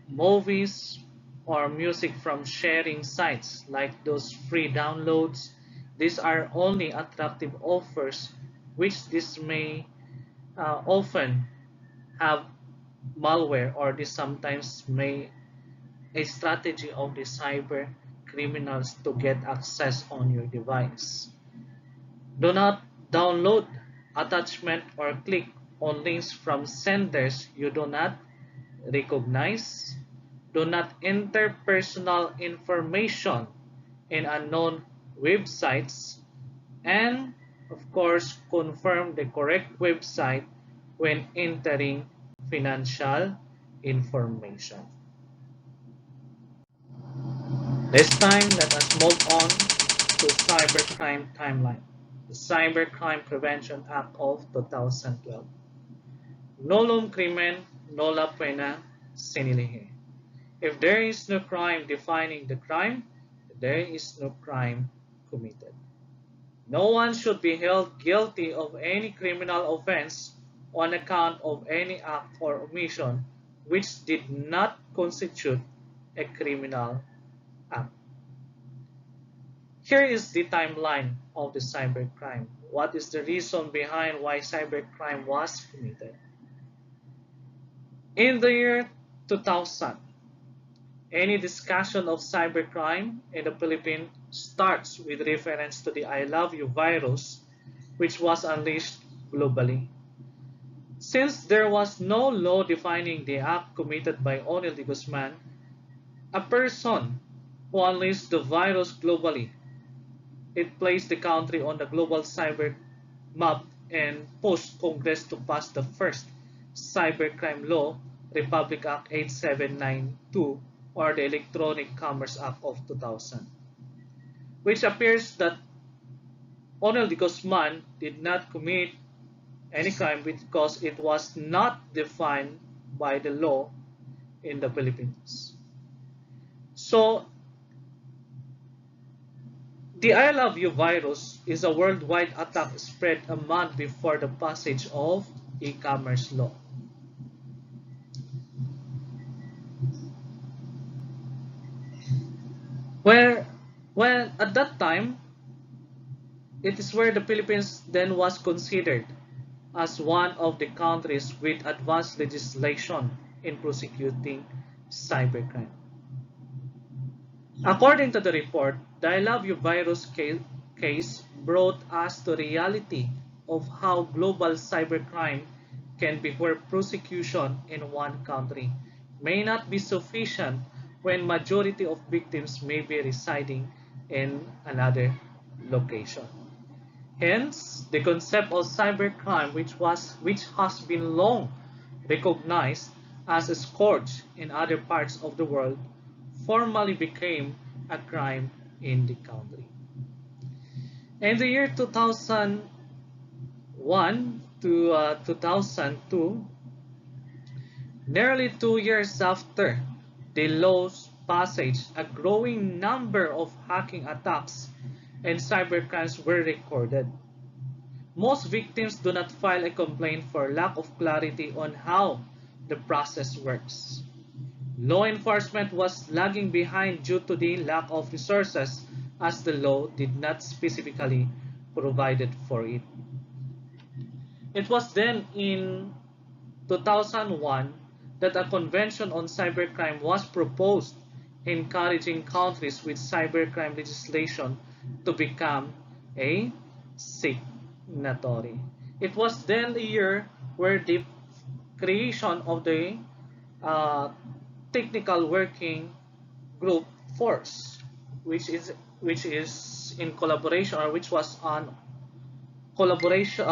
movies, or music from sharing sites like those free downloads. These are only attractive offers, which this may often have malware, or this sometimes may a strategy of the cyber criminals to get access on your device. Do not download, attachment, or click on links from senders you do not recognize. Do not enter personal information in unknown websites. And, of course, confirm the correct website when entering financial information. This time, let us move on to Cybercrime Timeline. The Cybercrime Prevention Act of 2012. Nullum crimen nulla pena sine lege. If there is no crime defining the crime, there is no crime committed. No one should be held guilty of any criminal offense on account of any act or omission which did not constitute a criminal act. Here is the timeline of the cybercrime. What is the reason behind why cybercrime was committed? In the year 2000, any discussion of cybercrime in the Philippines starts with reference to the I Love You virus, which was unleashed globally. Since there was no law defining the act committed by Onel de Guzman, a person who unleashed the virus globally, it placed the country on the global cyber map and pushed Congress to pass the first cybercrime law, Republic Act 8792, or the Electronic Commerce Act of 2000, which appears that Onel de Guzman did not commit any crime because it was not defined by the law in the Philippines. So, the I Love You virus is a worldwide attack spread a month before the passage of e-commerce law. When at that time, it is where the Philippines then was considered as one of the countries with advanced legislation in prosecuting cybercrime. According to the report, the I Love You virus case brought us to reality of how global cybercrime can be where prosecution in one country may not be sufficient when majority of victims may be residing in another location. Hence, the concept of cybercrime, which has been long recognized as a scourge in other parts of the world, formally became a crime in the country. In the year 2001 to 2002, nearly 2 years after the law's passage, a growing number of hacking attacks and cybercrimes were recorded. Most victims do not file a complaint for lack of clarity on how the process works. Law enforcement was lagging behind due to the lack of resources, as the law did not specifically provide for it. It was then in 2001 that a convention on cybercrime was proposed, encouraging countries with cybercrime legislation to become a signatory. It was then the year where the creation of the technical working group force, which is in collaboration, or which was on collaboration,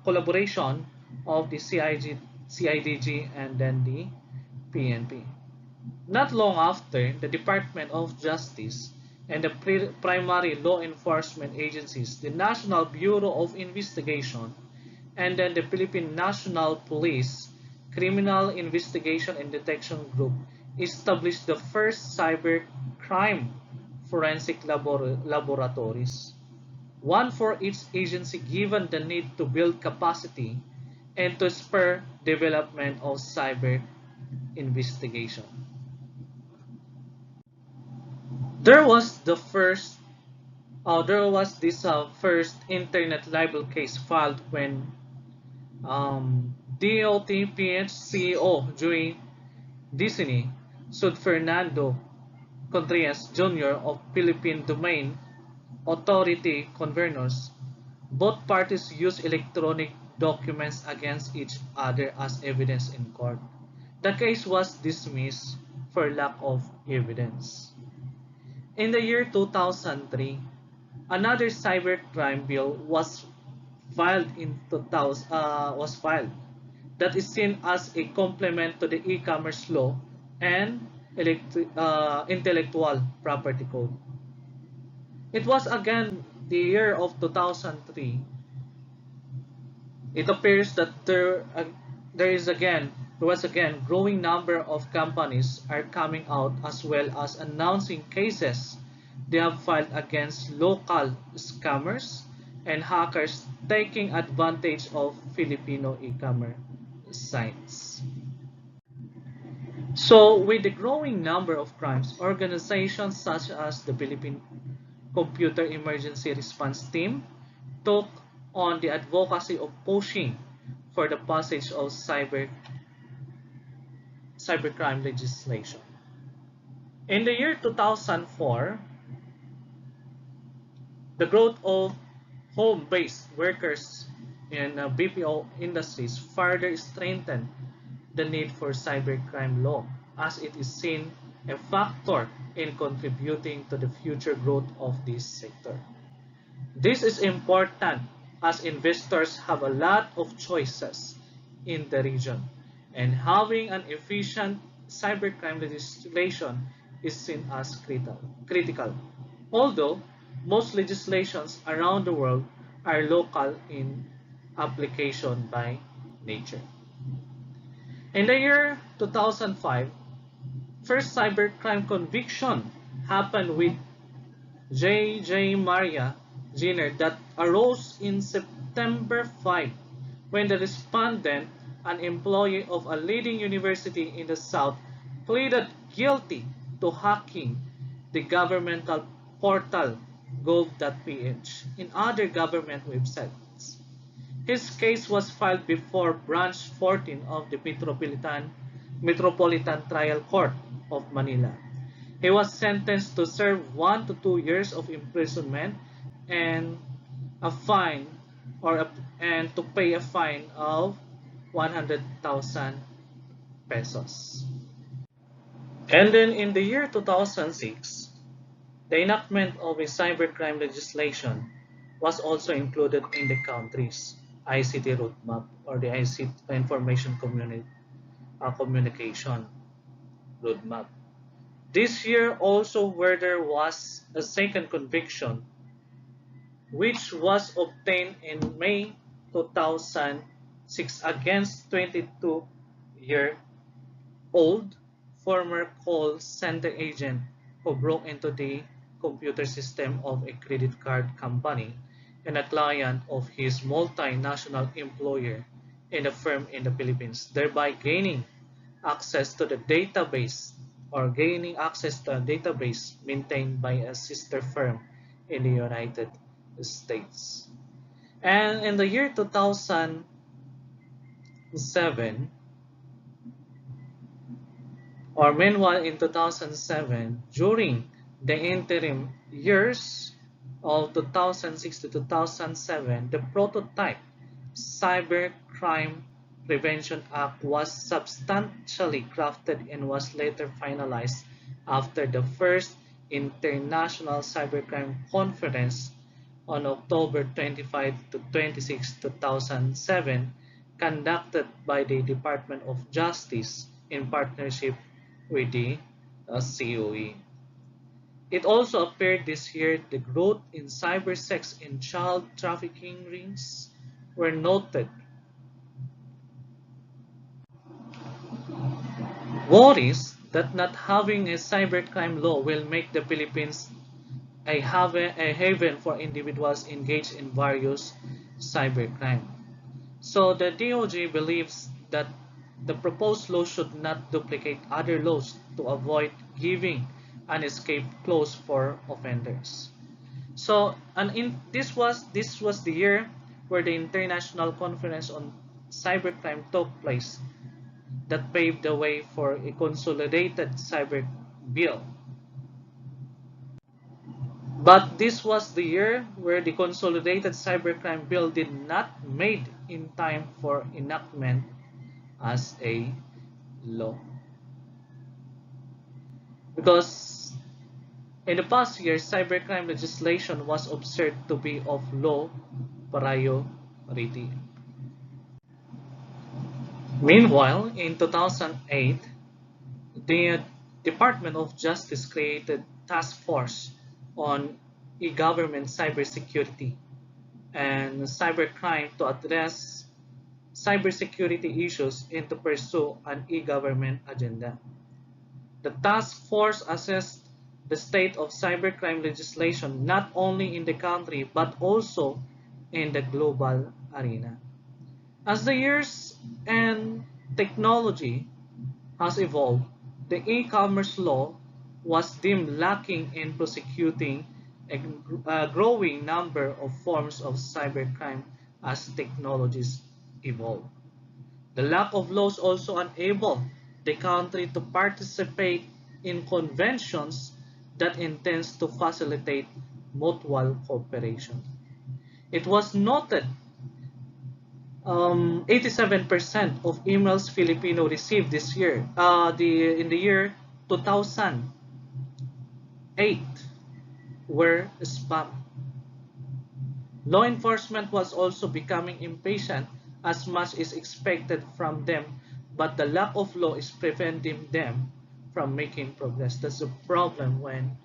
collaboration of the CIDG and then the PNP. Not long after, the Department of Justice and the primary law enforcement agencies, the National Bureau of Investigation, and then the Philippine National Police Criminal Investigation and Detection Group established the first cybercrime forensic laboratories, one for each agency, given the need to build capacity and to spur development of cyber investigation. There was this first internet libel case filed when DOTPH CEO Joey Disney sued Fernando Contreras Jr. of Philippine Domain Authority conveners, both parties used electronic documents against each other as evidence in court. The case was dismissed for lack of evidence. In the year 2003, another cybercrime bill was filed that is seen as a complement to the e-commerce law and intellectual property code. It was again the year of 2003. It appears that there was again growing number of companies are coming out as well as announcing cases they have filed against local scammers and hackers taking advantage of Filipino e-commerce sites. So with the growing number of crimes, organizations such as the Philippine Computer Emergency Response Team took on the advocacy of pushing for the passage of cybercrime legislation. In the year 2004, the growth of home-based workers in BPO industries further strengthened the need for cybercrime law, as it is seen a factor in contributing to the future growth of this sector. This is important as investors have a lot of choices in the region, and having an efficient cybercrime legislation is seen as critical. Although most legislations around the world are local in application by nature. In the year 2005, first cybercrime conviction happened with J. Maria Jenner that arose in September 5 when the respondent, an employee of a leading university in the South, pleaded guilty to hacking the governmental portal gov.ph and other government websites. His case was filed before Branch 14 of the Metropolitan Trial Court of Manila. He was sentenced to serve 1 to 2 years of imprisonment and a fine and to pay a fine of 100,000 pesos. And then in the year 2006, the enactment of a cybercrime legislation was also included in the country's ICT roadmap, or the ICT Information Communication roadmap. This year also, where there was a second conviction which was obtained in May 2006 against 22-year-old former call center agent who broke into the computer system of a credit card company and a client of his multinational employer in a firm in the Philippines, thereby gaining access to the database maintained by a sister firm in the United States. And in the year 2007, or meanwhile in 2007, during the interim years of 2006 to 2007, the prototype Cybercrime Prevention Act was substantially crafted and was later finalized after the first International Cybercrime Conference on October 25 to 26, 2007, conducted by the Department of Justice in partnership with the COE. It also appeared this year the growth in cybersex and child trafficking rings were noted. Worries that not having a cybercrime law will make the Philippines a haven for individuals engaged in various cybercrime. So the DOJ believes that the proposed law should not duplicate other laws to avoid giving an escape clause for offenders. So, this was the year where the International Conference on Cybercrime took place, that paved the way for a consolidated cyber bill. But this was the year where the consolidated cybercrime bill did not made in time for enactment as a law. Because in the past years, cybercrime legislation was observed to be of low priority. Meanwhile, in 2008, the Department of Justice created task force on e-government cybersecurity and cybercrime to address cybersecurity issues and to pursue an e-government agenda. The task force assessed the state of cybercrime legislation not only in the country but also in the global arena. As the years and technology has evolved, the e-commerce law was deemed lacking in prosecuting a growing number of forms of cybercrime as technologies evolve. The lack of laws also enabled the country to participate in conventions that intends to facilitate mutual cooperation. It was noted 87% of emails Filipino received this year, in the year 2008, were spam. Law enforcement was also becoming impatient as much is expected from them, but the lack of law is preventing them from making progress. That's a problem when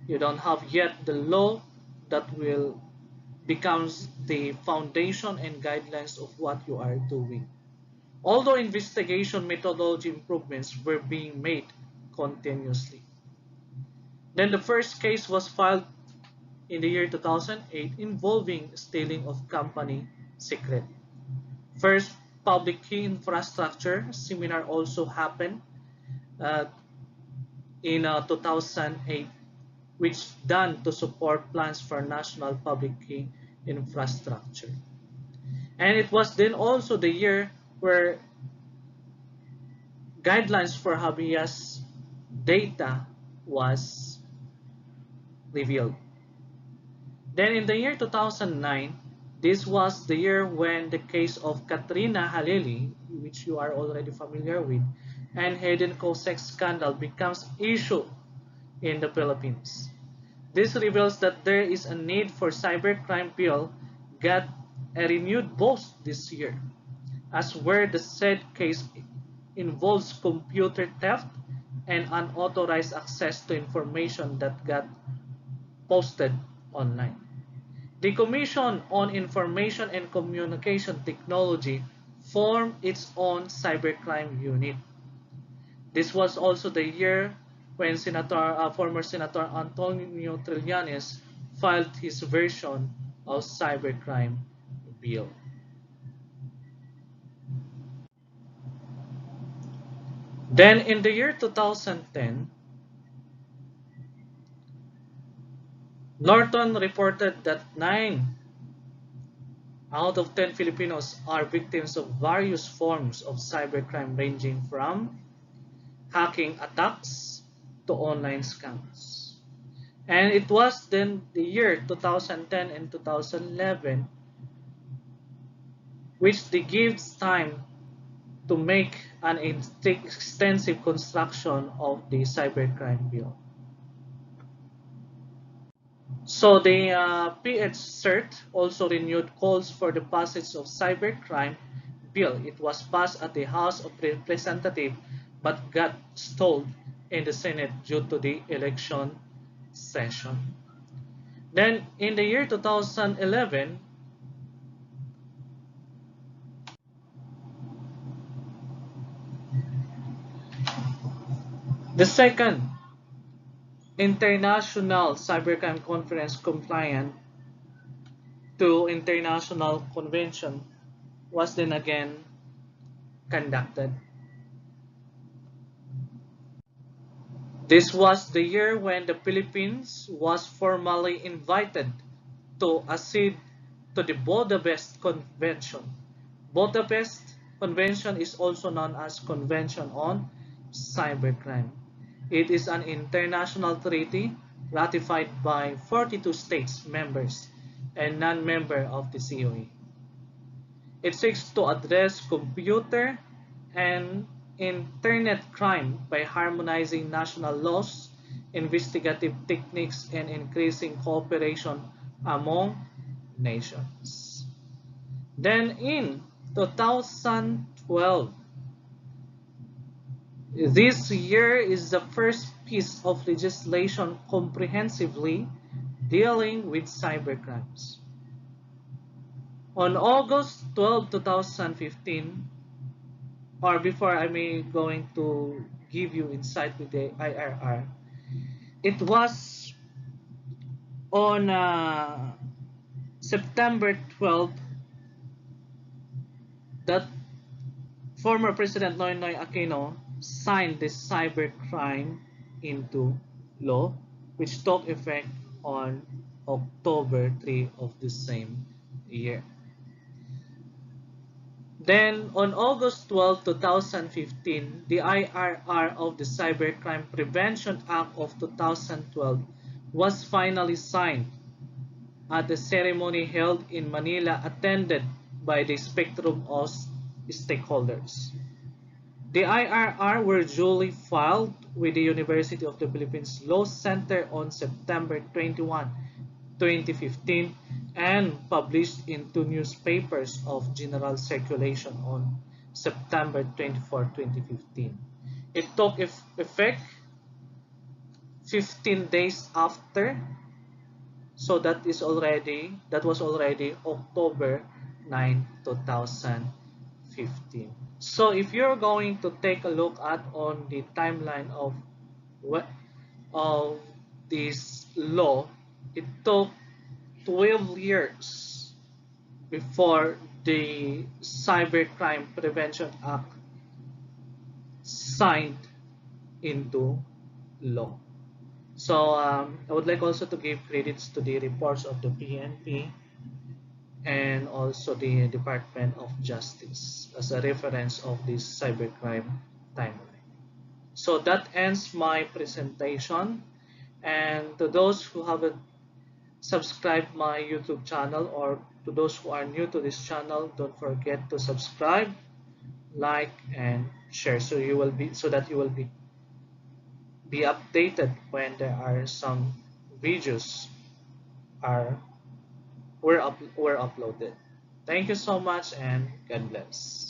you don't have yet the law that will becomes the foundation and guidelines of what you are doing. Although investigation methodology improvements were being made continuously. Then the first case was filed in the year 2008 involving stealing of company secret. First public key infrastructure seminar also happened uh, in 2008, which done to support plans for national public key infrastructure. And it was then also the year where guidelines for habeas data was revealed. Then in the year 2009, this was the year when the case of Katrina Halili, which you are already familiar with, and Hayden Cossack scandal becomes issue in the Philippines. This reveals that there is a need for cybercrime bill got a renewed boost this year, as where the said case involves computer theft and unauthorized access to information that got posted online. The Commission on Information and Communication Technology formed its own cybercrime unit. This was also the year when former Senator Antonio Trillanes filed his version of cybercrime bill. Then in the year 2010, Norton reported that 9 out of 10 Filipinos are victims of various forms of cybercrime ranging from hacking attacks to online scams. And it was then the year 2010 and 2011 which they gives time to make an extensive construction of the cybercrime bill. So the PH CERT also renewed calls for the passage of cybercrime bill. It was passed at the House of Representatives but got stalled in the Senate due to the election session. Then in the year 2011, the second International Cybercrime Conference compliant to International Convention was then again conducted. This was the year when the Philippines was formally invited to accede to the Budapest Convention. Budapest Convention is also known as Convention on Cybercrime. It is an international treaty ratified by 42 states members and non-member of the COE. It seeks to address computer and internet crime by harmonizing national laws, investigative techniques, and increasing cooperation among nations. Then in 2012, this year is the first piece of legislation comprehensively dealing with cybercrimes. On August 12, 2015, or before I may going to give you insight with the IRR, it was on September 12 that former President Noynoy Aquino signed the cybercrime into law, which took effect on October 3 of the same year. Then, on August 12, 2015, the IRR of the Cybercrime Prevention Act of 2012 was finally signed at a ceremony held in Manila attended by the spectrum of stakeholders. The IRR were duly filed with the University of the Philippines Law Center on September 21, 2015, and published in 2 newspapers of general circulation on September 24, 2015. It took effect 15 days after, so that was already October 9, 2015. So if you're going to take a look at on the timeline of this law, it took 12 years before the Cybercrime Prevention Act signed into law. So I would like also to give credits to the reports of the PNP and also the Department of Justice as a reference of this cybercrime timeline. So that ends my presentation, and to those who haven't subscribed my YouTube channel, or to those who are new to this channel, don't forget to subscribe, like, and share so that you will be updated when there are some videos were uploaded. Thank you so much, and God bless.